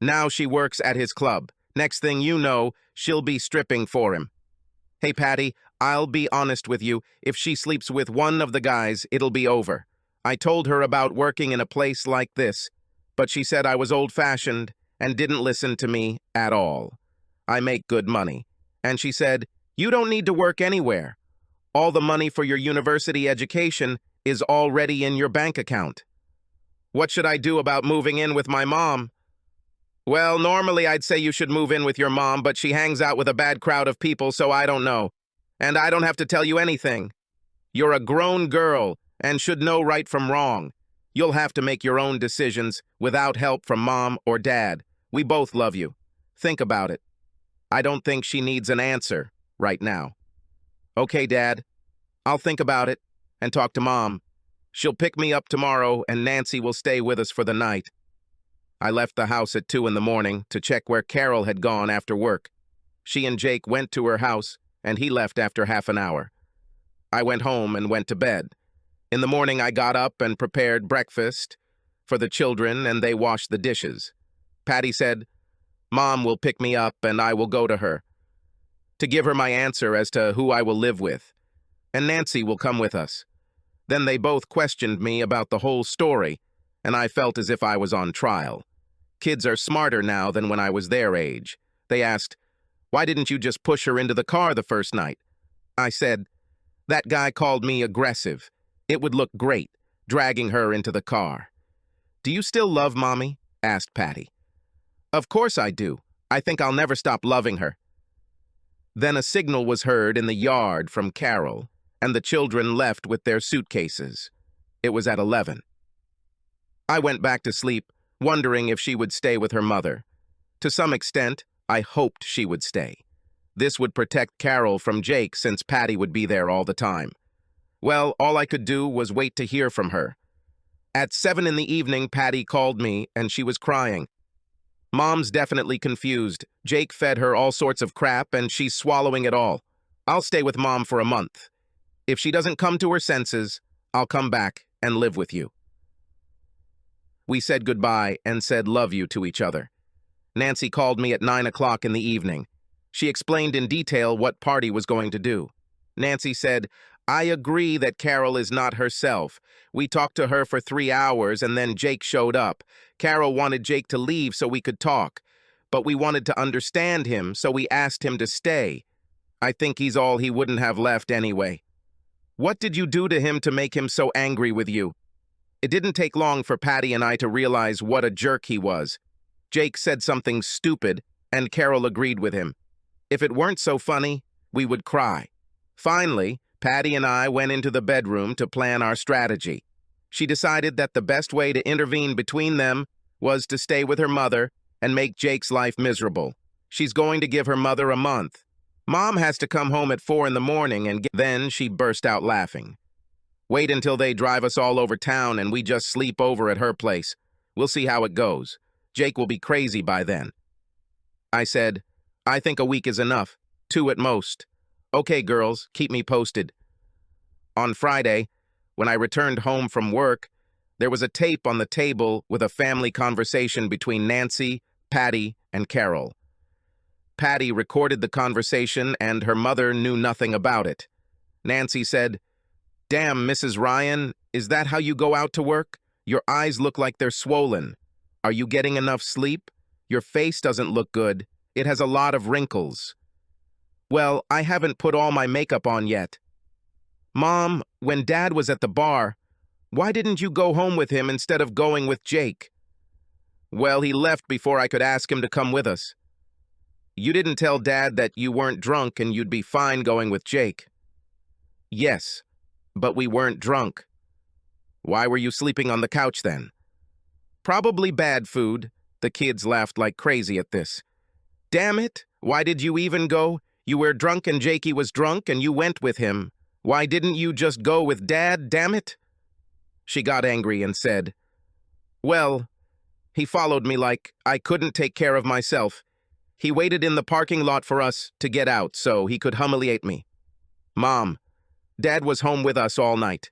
Now she works at his club. Next thing you know, she'll be stripping for him. Hey, Patty, I'll be honest with you. If she sleeps with one of the guys, it'll be over. I told her about working in a place like this, but she said I was old-fashioned and didn't listen to me at all. I make good money. And she said, you don't need to work anywhere. All the money for your university education is already in your bank account. What should I do about moving in with my mom? Well, normally I'd say you should move in with your mom, but she hangs out with a bad crowd of people, so I don't know. And I don't have to tell you anything. You're a grown girl and should know right from wrong. You'll have to make your own decisions without help from Mom or Dad. We both love you. Think about it. I don't think she needs an answer right now. Okay, Dad. I'll think about it and talk to Mom. She'll pick me up tomorrow and Nancy will stay with us for the night. I left the house at 2 in the morning to check where Carol had gone after work. She and Jake went to her house and he left after half an hour. I went home and went to bed. In the morning, I got up and prepared breakfast for the children and they washed the dishes. Patty said, Mom will pick me up and I will go to her to give her my answer as to who I will live with. And Nancy will come with us. Then they both questioned me about the whole story, and I felt as if I was on trial. Kids are smarter now than when I was their age. They asked, why didn't you just push her into the car the first night? I said, that guy called me aggressive. It would look great, dragging her into the car. Do you still love Mommy? Asked Patty. Of course I do. I think I'll never stop loving her. Then a signal was heard in the yard from Carol, and the children left with their suitcases. It was at 11. I went back to sleep, wondering if she would stay with her mother. To some extent, I hoped she would stay. This would protect Carol from Jake since Patty would be there all the time. Well, all I could do was wait to hear from her. At 7 in the evening, Patty called me, and she was crying. Mom's definitely confused. Jake fed her all sorts of crap, and she's swallowing it all. I'll stay with Mom for a month. If she doesn't come to her senses, I'll come back and live with you. We said goodbye and said love you to each other. Nancy called me at 9 o'clock in the evening. She explained in detail what Party was going to do. Nancy said, I agree that Carol is not herself. We talked to her for 3 hours and then Jake showed up. Carol wanted Jake to leave so we could talk. but we wanted to understand him, so we asked him to stay. I think he's all he wouldn't have left anyway. What did you do to him to make him so angry with you? It didn't take long for Patty and I to realize what a jerk he was. Jake said something stupid, and Carol agreed with him. If it weren't so funny, we would cry. Finally, Patty and I went into the bedroom to plan our strategy. She decided that the best way to intervene between them was to stay with her mother and make Jake's life miserable. She's going to give her mother a month. Mom has to come home at 4 in the morning, and then she burst out laughing. Wait until they drive us all over town and we just sleep over at her place. We'll see how it goes. Jake will be crazy by then. I said, I think a week is enough. 2 at most. Okay, girls, keep me posted. On Friday, when I returned home from work, there was a tape on the table with a family conversation between Nancy, Patty, and Carol. Patty recorded the conversation and her mother knew nothing about it. Nancy said, "Damn, Mrs. Ryan, is that how you go out to work? Your eyes look like they're swollen. Are you getting enough sleep? Your face doesn't look good. It has a lot of wrinkles." "Well, I haven't put all my makeup on yet." "Mom, when Dad was at the bar, why didn't you go home with him instead of going with Jake?" "Well, he left before I could ask him to come with us." "You didn't tell Dad that you weren't drunk and you'd be fine going with Jake." "Yes, but we weren't drunk." "Why were you sleeping on the couch then?" "Probably bad food." The kids laughed like crazy at this. "Damn it, why did you even go? You were drunk and Jakey was drunk and you went with him. Why didn't you just go with Dad, damn it?" She got angry and said, "Well, he followed me like I couldn't take care of myself. He waited in the parking lot for us to get out so he could humiliate me." "Mom, Dad was home with us all night.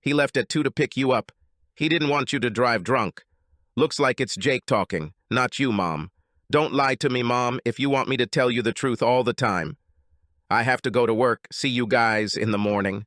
He left at 2 to pick you up. He didn't want you to drive drunk. Looks like it's Jake talking, not you, Mom. Don't lie to me, Mom, if you want me to tell you the truth all the time. I have to go to work. See you guys in the morning."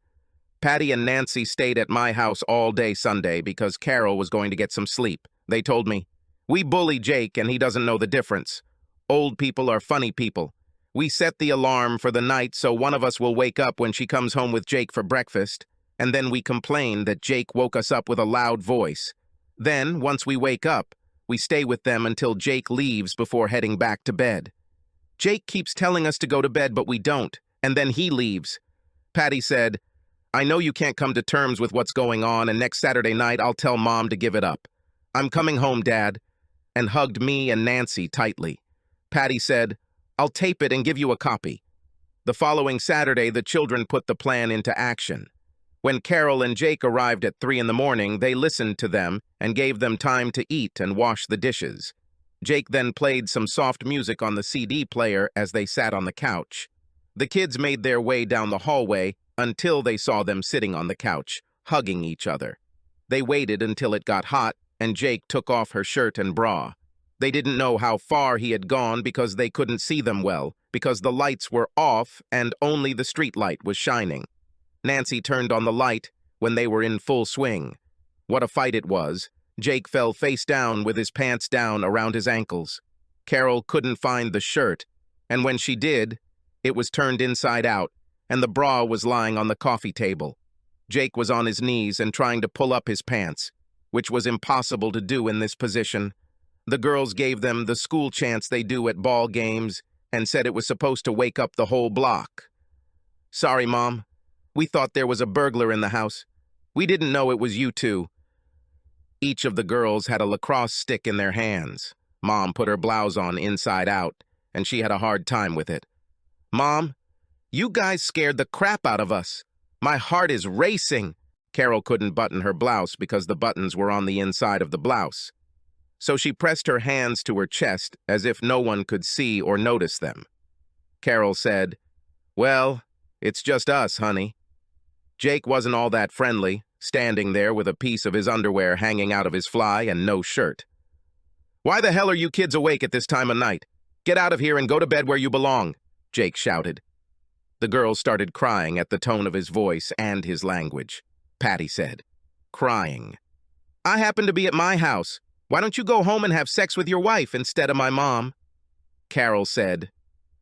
Patty and Nancy stayed at my house all day Sunday because Carol was going to get some sleep. They told me, "We bully Jake and he doesn't know the difference. Old people are funny people. We set the alarm for the night so one of us will wake up when she comes home with Jake for breakfast, and then we complain that Jake woke us up with a loud voice. Then, once we wake up, we stay with them until Jake leaves before heading back to bed. Jake keeps telling us to go to bed, but we don't, and then he leaves." Patty said, "I know you can't come to terms with what's going on, and next Saturday night I'll tell Mom to give it up. I'm coming home, Dad," and hugged me and Nancy tightly. Patty said, "I'll tape it and give you a copy." The following Saturday, the children put the plan into action. When Carol and Jake arrived at 3 in the morning, they listened to them and gave them time to eat and wash the dishes. Jake then played some soft music on the CD player as they sat on the couch. The kids made their way down the hallway until they saw them sitting on the couch, hugging each other. They waited until it got hot, and Jake took off her shirt and bra. They didn't know how far he had gone because they couldn't see them well, because the lights were off and only the street light was shining. Nancy turned on the light when they were in full swing. What a fight it was. Jake fell face down with his pants down around his ankles. Carol couldn't find the shirt, and when she did, it was turned inside out, and the bra was lying on the coffee table. Jake was on his knees and trying to pull up his pants, which was impossible to do in this position. The girls gave them the school chants they do at ball games and said it was supposed to wake up the whole block. "Sorry, Mom. We thought there was a burglar in the house. We didn't know it was you two." Each of the girls had a lacrosse stick in their hands. Mom put her blouse on inside out, and she had a hard time with it. "Mom, you guys scared the crap out of us. My heart is racing." Carol couldn't button her blouse because the buttons were on the inside of the blouse. So she pressed her hands to her chest as if no one could see or notice them. Carol said, "Well, it's just us, honey." Jake wasn't all that friendly, standing there with a piece of his underwear hanging out of his fly and no shirt. "Why the hell are you kids awake at this time of night? Get out of here and go to bed where you belong," Jake shouted. The girls started crying at the tone of his voice and his language. Patty said, "Crying. I happen to be at my house. Why don't you go home and have sex with your wife instead of my mom?" Carol said,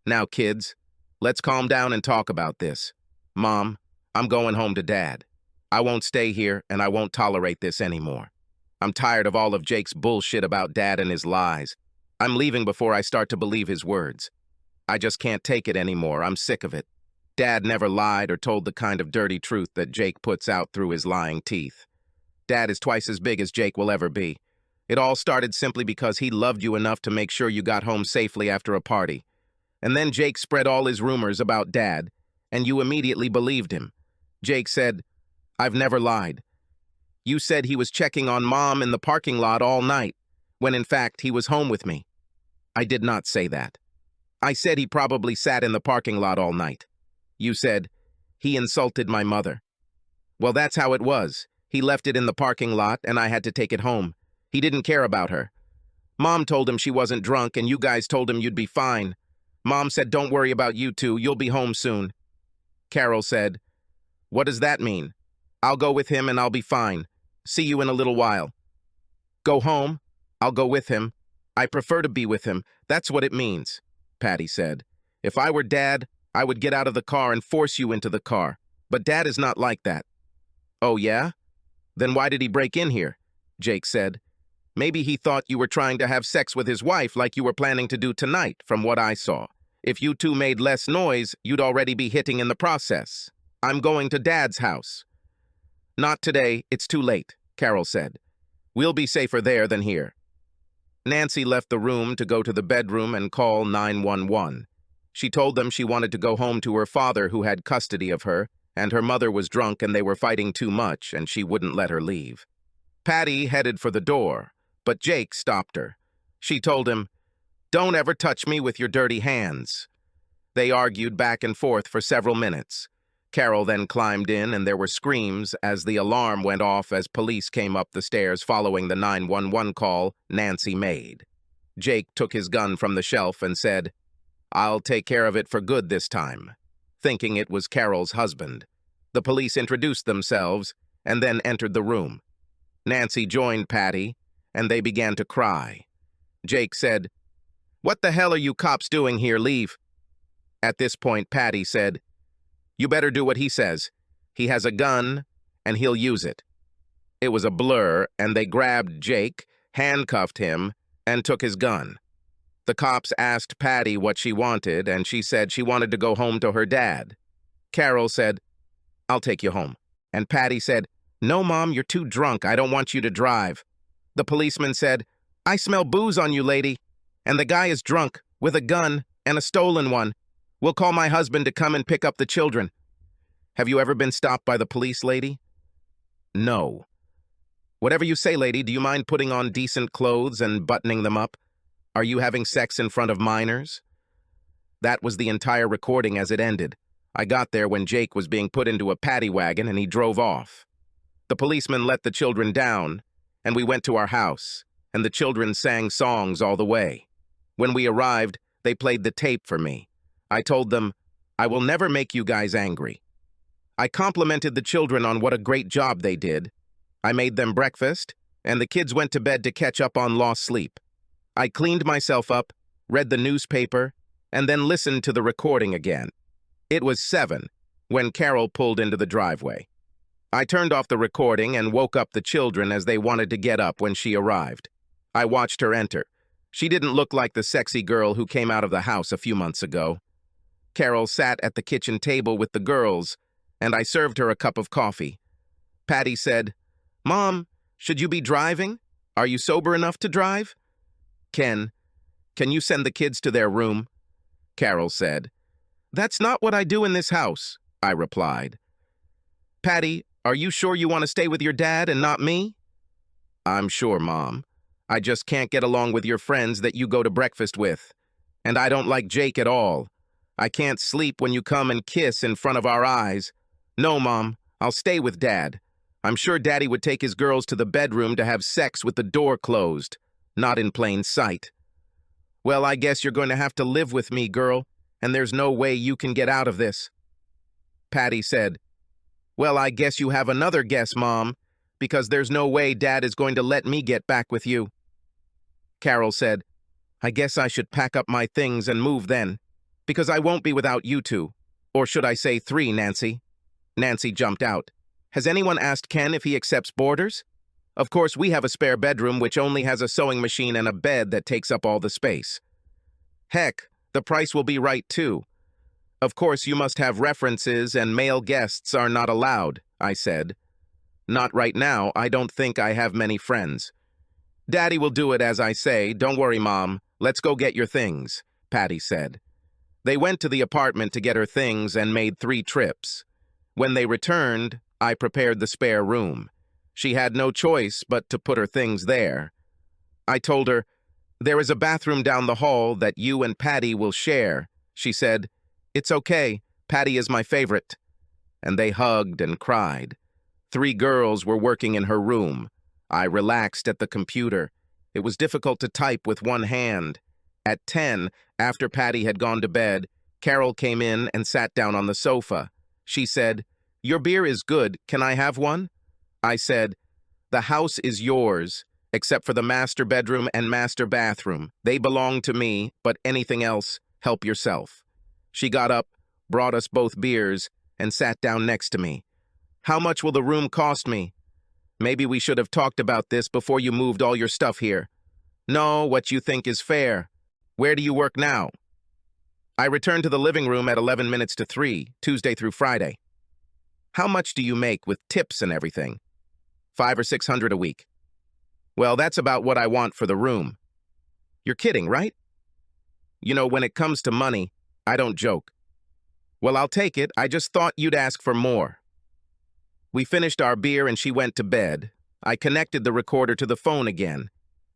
"Now, kids, let's calm down and talk about this. Mom, I'm going home to Dad. I won't stay here, and I won't tolerate this anymore. I'm tired of all of Jake's bullshit about Dad and his lies. I'm leaving before I start to believe his words. I just can't take it anymore. I'm sick of it. Dad never lied or told the kind of dirty truth that Jake puts out through his lying teeth. Dad is twice as big as Jake will ever be. It all started simply because he loved you enough to make sure you got home safely after a party. And then Jake spread all his rumors about Dad, and you immediately believed him. Jake said, 'I've never lied.' You said he was checking on Mom in the parking lot all night, when in fact he was home with me. I did not say that. I said he probably sat in the parking lot all night. You said, 'He insulted my mother.' Well, that's how it was. He left it in the parking lot, and I had to take it home. He didn't care about her. Mom told him she wasn't drunk, and you guys told him you'd be fine. Mom said, 'Don't worry about you two, you'll be home soon.' Carol said, 'What does that mean? I'll go with him and I'll be fine. See you in a little while.' Go home? I'll go with him. I prefer to be with him. That's what it means," Patty said. "If I were Dad, I would get out of the car and force you into the car. But Dad is not like that." "Oh, yeah? Then why did he break in here?" Jake said. "Maybe he thought you were trying to have sex with his wife like you were planning to do tonight, from what I saw. If you two made less noise, you'd already be hitting in the process. I'm going to Dad's house." "Not today, it's too late," Carol said. "We'll be safer there than here." Nancy left the room to go to the bedroom and call 911. She told them she wanted to go home to her father who had custody of her, and her mother was drunk and they were fighting too much and she wouldn't let her leave. Patty headed for the door, but Jake stopped her. She told him, "Don't ever touch me with your dirty hands." They argued back and forth for several minutes. Carol then climbed in and there were screams as the alarm went off as police came up the stairs following the 911 call Nancy made. Jake took his gun from the shelf and said, "I'll take care of it for good this time," thinking it was Carol's husband. The police introduced themselves and then entered the room. Nancy joined Patty, and they began to cry. Jake said, "What the hell are you cops doing here? Leave." At this point, Patty said, "You better do what he says. He has a gun, and he'll use it." It was a blur, and they grabbed Jake, handcuffed him, and took his gun. The cops asked Patty what she wanted, and she said she wanted to go home to her dad. Carol said, "I'll take you home." And Patty said, "No, Mom, you're too drunk. I don't want you to drive." The policeman said, "I smell booze on you, lady. And the guy is drunk, with a gun, and a stolen one. We'll call my husband to come and pick up the children." "Have you ever been stopped by the police, lady?" "No." "Whatever you say, lady, do you mind putting on decent clothes and buttoning them up? Are you having sex in front of minors?" That was the entire recording as it ended. I got there when Jake was being put into a paddy wagon and he drove off. The policeman let the children down, and we went to our house, and the children sang songs all the way. When we arrived, they played the tape for me. I told them, "I will never make you guys angry." I complimented the children on what a great job they did. I made them breakfast, and the kids went to bed to catch up on lost sleep. I cleaned myself up, read the newspaper, and then listened to the recording again. It was 7 when Carol pulled into the driveway. I turned off the recording and woke up the children as they wanted to get up when she arrived. I watched her enter. She didn't look like the sexy girl who came out of the house a few months ago. Carol sat at the kitchen table with the girls, and I served her a cup of coffee. Patty said, "Mom, should you be driving? Are you sober enough to drive?" "Ken, can you send the kids to their room?" Carol said. "That's not what I do in this house," I replied. "Patty, are you sure you want to stay with your dad and not me?" "I'm sure, Mom. I just can't get along with your friends that you go to breakfast with. And I don't like Jake at all. I can't sleep when you come and kiss in front of our eyes. No, Mom, I'll stay with Dad. I'm sure Daddy would take his girls to the bedroom to have sex with the door closed, not in plain sight." "Well, I guess you're going to have to live with me, girl, and there's no way you can get out of this." Patty said, "Well, I guess you have another guess, Mom, because there's no way Dad is going to let me get back with you." Carol said, I guess I should pack up my things and move then, because I won't be without you two. Or should I say 3, Nancy? Nancy jumped out. Has anyone asked Ken if he accepts boarders? Of course, we have a spare bedroom which only has a sewing machine and a bed that takes up all the space. Heck, the price will be right too. Of course, you must have references and male guests are not allowed, I said. Not right now, I don't think I have many friends. Daddy will do it as I say, don't worry, Mom. Let's go get your things, Patty said. They went to the apartment to get her things and made 3 trips. When they returned, I prepared the spare room. She had no choice but to put her things there. I told her, there is a bathroom down the hall that you and Patty will share. She said, it's okay, Patty is my favorite. And they hugged and cried. 3 girls were working in her room. I relaxed at the computer. It was difficult to type with one hand. At 10, after Patty had gone to bed, Carol came in and sat down on the sofa. She said, your beer is good, can I have one? I said, the house is yours, except for the master bedroom and master bathroom. They belong to me, but anything else, help yourself. She got up, brought us both beers, and sat down next to me. How much will the room cost me? Maybe we should have talked about this before you moved all your stuff here. No, what you think is fair. Where do you work now? I returned to the living room at 11 minutes to 3, Tuesday through Friday. How much do you make with tips and everything? 500 or 600 a week. Well, that's about what I want for the room. You're kidding, right? You know, when it comes to money, I don't joke. Well, I'll take it. I just thought you'd ask for more. We finished our beer and she went to bed. I connected the recorder to the phone again.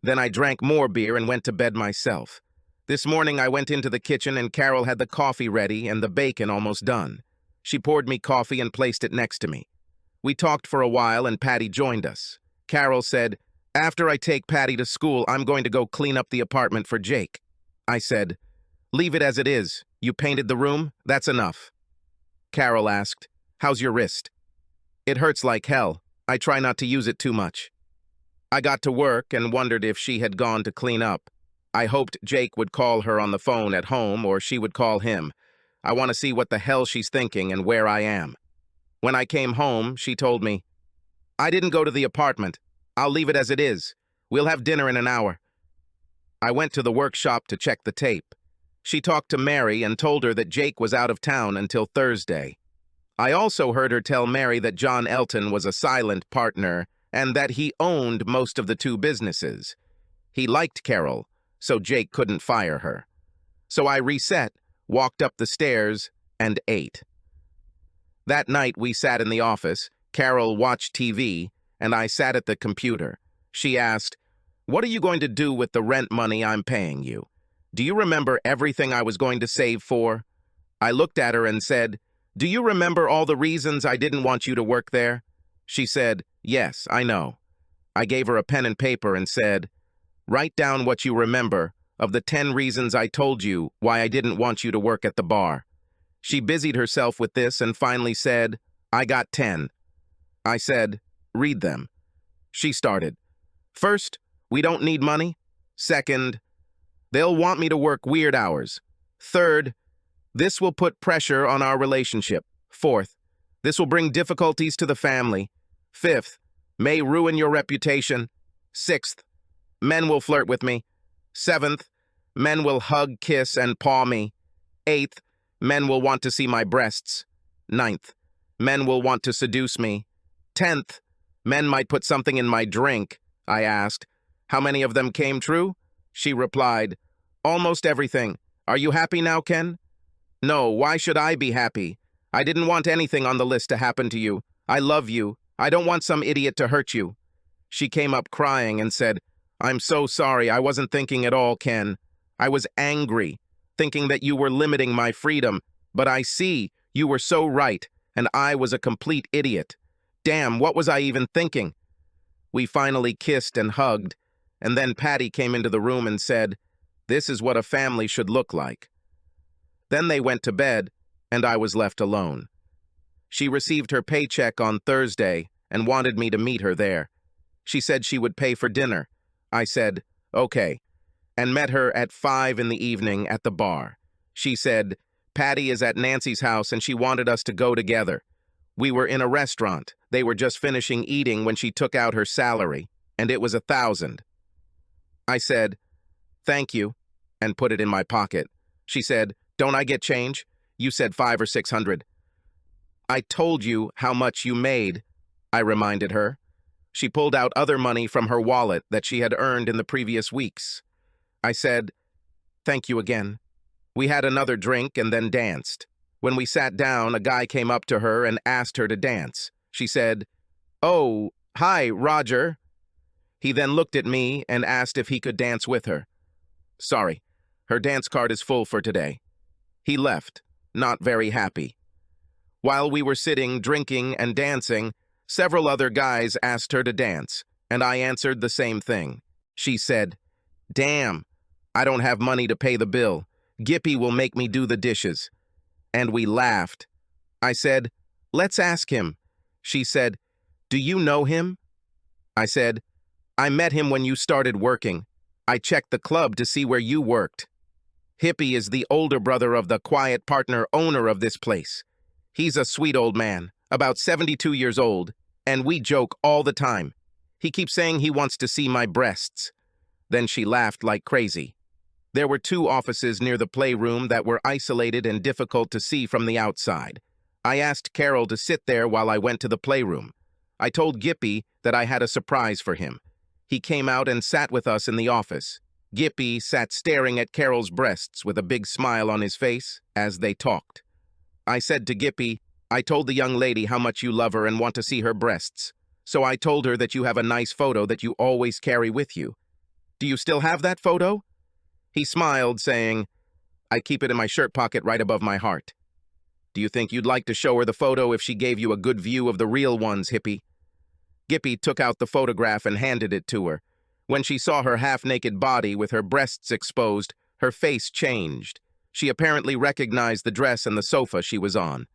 Then I drank more beer and went to bed myself. This morning I went into the kitchen and Carol had the coffee ready and the bacon almost done. She poured me coffee and placed it next to me. We talked for a while and Patty joined us. Carol said, after I take Patty to school, I'm going to go clean up the apartment for Jake. I said, leave it as it is. You painted the room? That's enough. Carol asked, how's your wrist? It hurts like hell. I try not to use it too much. I got to work and wondered if she had gone to clean up. I hoped Jake would call her on the phone at home or she would call him. I want to see what the hell she's thinking and where I am. When I came home, she told me, I didn't go to the apartment. I'll leave it as it is. We'll have dinner in an hour. I went to the workshop to check the tape. She talked to Mary and told her that Jake was out of town until Thursday. I also heard her tell Mary that John Elton was a silent partner and that he owned most of the 2 businesses. He liked Carol, so Jake couldn't fire her. So I reset, walked up the stairs, and ate. That night we sat in the office, Carol watched TV, and I sat at the computer. She asked, what are you going to do with the rent money I'm paying you? Do you remember everything I was going to save for? I looked at her and said, do you remember all the reasons I didn't want you to work there? She said, yes, I know. I gave her a pen and paper and said, write down what you remember of the 10 reasons I told you why I didn't want you to work at the bar. She busied herself with this and finally said, I got 10. I said, read them. She started. First, we don't need money. Second, they'll want me to work weird hours. Third, this will put pressure on our relationship. Fourth, this will bring difficulties to the family. Fifth, may ruin your reputation. Sixth, men will flirt with me. Seventh, men will hug, kiss, and paw me. Eighth, men will want to see my breasts. Ninth, men will want to seduce me. 10th, men might put something in my drink. I asked, how many of them came true? She replied, almost everything. Are you happy now, Ken? No, why should I be happy? I didn't want anything on the list to happen to you. I love you. I don't want some idiot to hurt you. She came up crying and said, I'm so sorry. I wasn't thinking at all, Ken. I was angry, thinking that you were limiting my freedom. But I see you were so right, and I was a complete idiot. Damn, what was I even thinking? We finally kissed and hugged, and then Patty came into the room and said, this is what a family should look like. Then they went to bed, and I was left alone. She received her paycheck on Thursday and wanted me to meet her there. She said she would pay for dinner. I said, okay. and met her at 5 in the evening at the bar. She said, "Patty is at Nancy's house and she wanted us to go together. We were in a restaurant. They were just finishing eating when she took out her salary, and it was 1,000. I said, "Thank you," and put it in my pocket. She said, "Don't I get change? You said 500 or 600. I told you how much you made," I reminded her. She pulled out other money from her wallet that she had earned in the previous weeks. I said, "Thank you again." We had another drink and then danced. When we sat down, a guy came up to her and asked her to dance. She said, "Oh, hi, Roger." He then looked at me and asked if he could dance with her. "Sorry, her dance card is full for today." He left, not very happy. While we were sitting, drinking, and dancing, several other guys asked her to dance, and I answered the same thing. She said, "Damn, I don't have money to pay the bill. Gippy will make me do the dishes." And we laughed. I said, "Let's ask him." She said, "Do you know him?" I said, "I met him when you started working. I checked the club to see where you worked. Hippie is the older brother of the quiet partner owner of this place. He's a sweet old man, about 72 years old, and we joke all the time. He keeps saying he wants to see my breasts." Then she laughed like crazy. There were 2 offices near the playroom that were isolated and difficult to see from the outside. I asked Carol to sit there while I went to the playroom. I told Gippy that I had a surprise for him. He came out and sat with us in the office. Gippy sat staring at Carol's breasts with a big smile on his face as they talked. I said to Gippy, "I told the young lady how much you love her and want to see her breasts. So I told her that you have a nice photo that you always carry with you. Do you still have that photo?" He smiled, saying, "I keep it in my shirt pocket right above my heart." "Do you think you'd like to show her the photo if she gave you a good view of the real ones, Hippie?" Gippy took out the photograph and handed it to her. When she saw her half-naked body with her breasts exposed, her face changed. She apparently recognized the dress and the sofa she was on.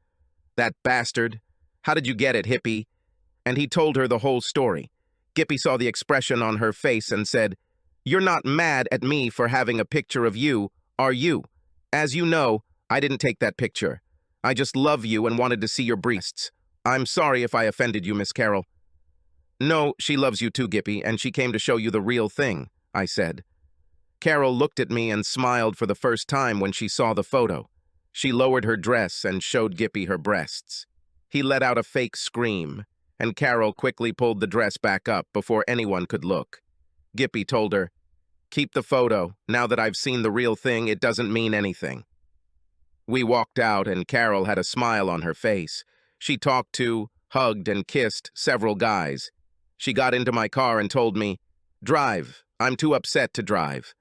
"That bastard! How did you get it, Hippie?" And he told her the whole story. Gippy saw the expression on her face and said, "You're not mad at me for having a picture of you, are you? As you know, I didn't take that picture. I just love you and wanted to see your breasts. I'm sorry if I offended you, Miss Carol." "No, she loves you too, Gippy, and she came to show you the real thing," I said. Carol looked at me and smiled for the first time when she saw the photo. She lowered her dress and showed Gippy her breasts. He let out a fake scream, and Carol quickly pulled the dress back up before anyone could look. Gippy told her, "Keep the photo. Now that I've seen the real thing, it doesn't mean anything." We walked out, and Carol had a smile on her face. She talked to, hugged, and kissed several guys. She got into my car and told me, "Drive. I'm too upset to drive,"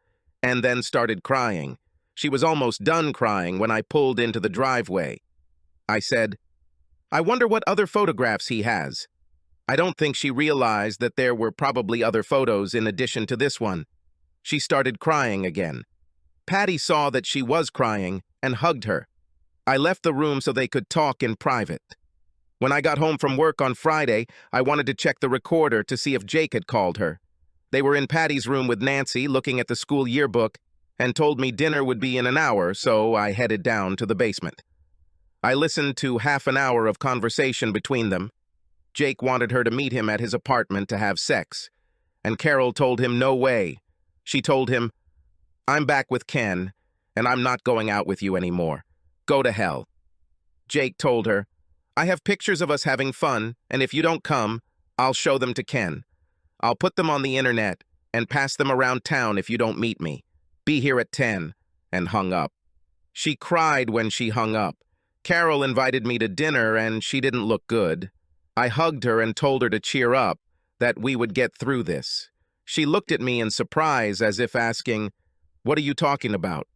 and then started crying. She was almost done crying when I pulled into the driveway. I said, "I wonder what other photographs he has." I don't think she realized that there were probably other photos in addition to this one. She started crying again. Patty saw that she was crying and hugged her. I left the room so they could talk in private. When I got home from work on Friday, I wanted to check the recorder to see if Jake had called her. They were in Patty's room with Nancy looking at the school yearbook and told me dinner would be in an hour, so I headed down to the basement. I listened to half an hour of conversation between them. Jake wanted her to meet him at his apartment to have sex, and Carol told him no way. She told him, "I'm back with Ken, and I'm not going out with you anymore. Go to hell." Jake told her, "I have pictures of us having fun, and if you don't come, I'll show them to Ken. I'll put them on the internet and pass them around town if you don't meet me. Be here at 10, and hung up. She cried when she hung up. Carol invited me to dinner, and she didn't look good. I hugged her and told her to cheer up, that we would get through this. She looked at me in surprise as if asking, "What are you talking about?"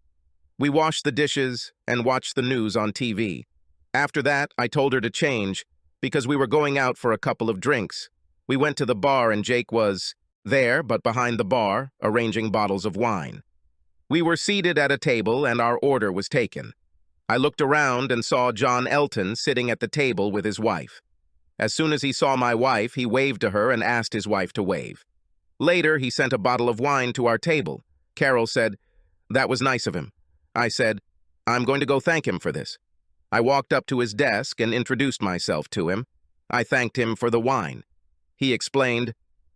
We washed the dishes and watched the news on TV. After that, I told her to change, because we were going out for a couple of drinks. We went to the bar and Jake was there, but behind the bar, arranging bottles of wine. We were seated at a table and our order was taken. I looked around and saw John Elton sitting at the table with his wife. As soon as he saw my wife, he waved to her and asked his wife to wave. Later, he sent a bottle of wine to our table. Carol said, "That was nice of him." I said, "I'm going to go thank him for this." I walked up to his desk and introduced myself to him. I thanked him for the wine. He explained,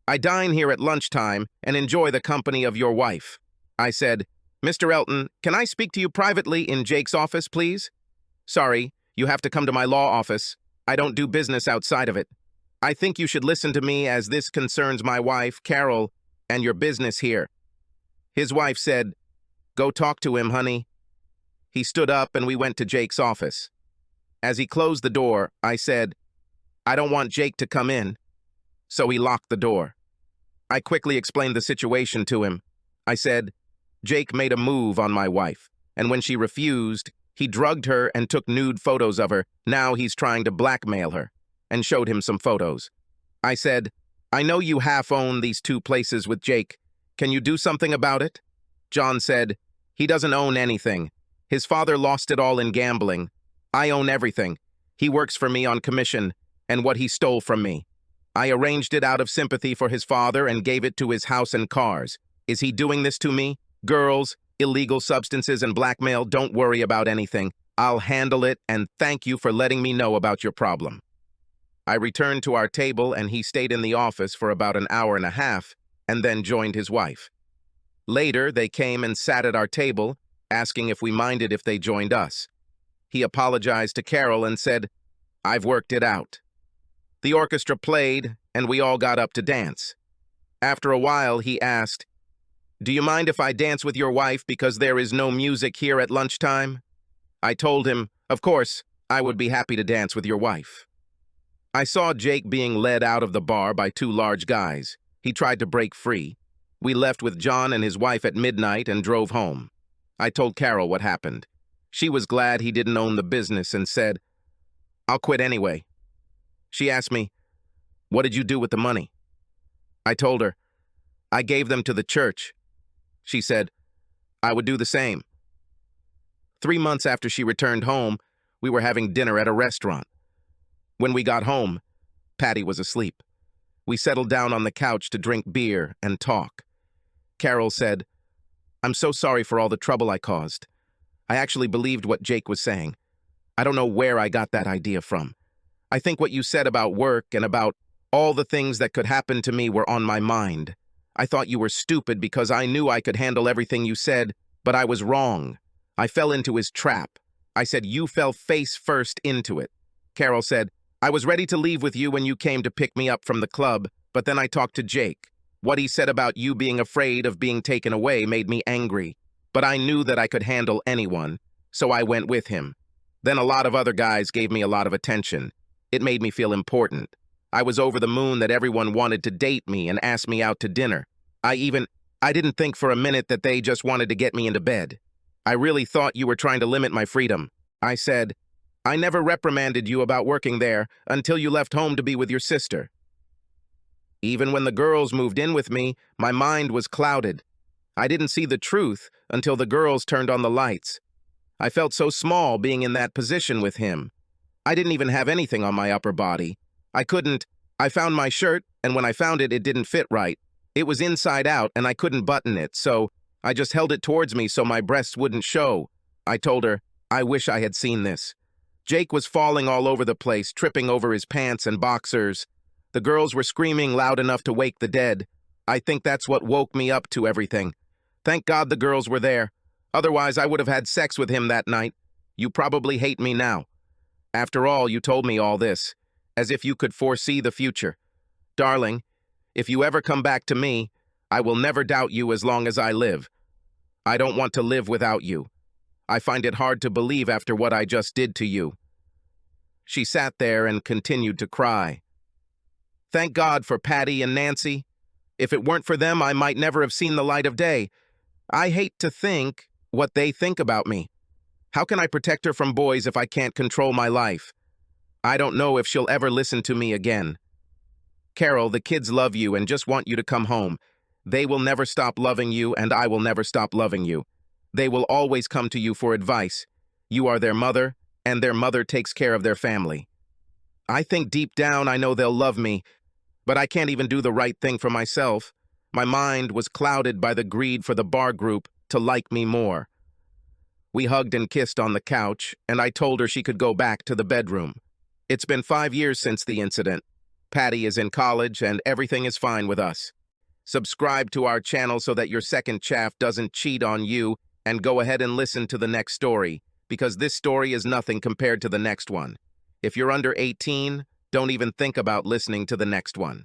"I dine here at lunchtime and enjoy the company of your wife." I said, "Mr. Elton, can I speak to you privately in Jake's office, please?" "Sorry, you have to come to my law office. I don't do business outside of it. I think you should listen to me as this concerns my wife, Carol, and your business here." His wife said, "Go talk to him, honey." He stood up and we went to Jake's office. As he closed the door, I said, "I don't want Jake to come in." So he locked the door. I quickly explained the situation to him. I said, "Jake made a move on my wife, and when she refused, he drugged her and took nude photos of her. Now he's trying to blackmail her," and showed him some photos. I said, "I know you half own these 2 places with Jake. Can you do something about it?" John said, "He doesn't own anything. His father lost it all in gambling. I own everything. He works for me on commission, and what he stole from me. I arranged it out of sympathy for his father and gave it to his house and cars. Is he doing this to me? Girls, illegal substances, and blackmail? Don't worry about anything. I'll handle it, and thank you for letting me know about your problem." I returned to our table, and he stayed in the office for about an hour and a half, and then joined his wife. Later, they came and sat at our table, asking if we minded if they joined us. He apologized to Carol and said, "I've worked it out." The orchestra played, and we all got up to dance. After a while, he asked, "Do you mind if I dance with your wife because there is no music here at lunchtime?" I told him, "Of course, I would be happy to dance with your wife." I saw Jake being led out of the bar by 2 large guys. He tried to break free. We left with John and his wife at midnight and drove home. I told Carol what happened. She was glad he didn't own the business and said, "I'll quit anyway." She asked me, "What did you do with the money?" I told her, "I gave them to the church." She said, "I would do the same." 3 months after she returned home, we were having dinner at a restaurant. When we got home, Patty was asleep. We settled down on the couch to drink beer and talk. Carol said, "I'm so sorry for all the trouble I caused. I actually believed what Jake was saying. I don't know where I got that idea from. I think what you said about work and about all the things that could happen to me were on my mind. I thought you were stupid because I knew I could handle everything you said, but I was wrong. I fell into his trap. I said you fell face first into it." Carol said, "I was ready to leave with you when you came to pick me up from the club, but then I talked to Jake. What he said about you being afraid of being taken away made me angry, but I knew that I could handle anyone, so I went with him. Then a lot of other guys gave me a lot of attention. It made me feel important. I was over the moon that everyone wanted to date me and ask me out to dinner. I didn't think for a minute that they just wanted to get me into bed. I really thought you were trying to limit my freedom." I said, "I never reprimanded you about working there until you left home to be with your sister." Even when the girls moved in with me, my mind was clouded. I didn't see the truth until the girls turned on the lights. I felt so small being in that position with him. I didn't even have anything on my upper body. I found my shirt, and when I found it, it didn't fit right. It was inside out, and I couldn't button it, so I just held it towards me so my breasts wouldn't show. I told her, "I wish I had seen this." Jake was falling all over the place, tripping over his pants and boxers. The girls were screaming loud enough to wake the dead. I think that's what woke me up to everything. Thank God the girls were there. Otherwise, I would have had sex with him that night. You probably hate me now. After all, you told me all this, as if you could foresee the future. Darling, if you ever come back to me, I will never doubt you as long as I live. I don't want to live without you. I find it hard to believe after what I just did to you." She sat there and continued to cry. Thank God for Patty and Nancy. If it weren't for them, I might never have seen the light of day. I hate to think what they think about me. How can I protect her from boys if I can't control my life? I don't know if she'll ever listen to me again. Carol, the kids love you and just want you to come home. They will never stop loving you, and I will never stop loving you. They will always come to you for advice. You are their mother, and their mother takes care of their family. I think deep down I know they'll love me, but I can't even do the right thing for myself. My mind was clouded by the greed for the bar group to like me more. We hugged and kissed on the couch, and I told her she could go back to the bedroom. It's been 5 years since the incident. Patty is in college, and everything is fine with us. Subscribe to our channel so that your second chaff doesn't cheat on you, and go ahead and listen to the next story, because this story is nothing compared to the next one. If you're under 18, don't even think about listening to the next one.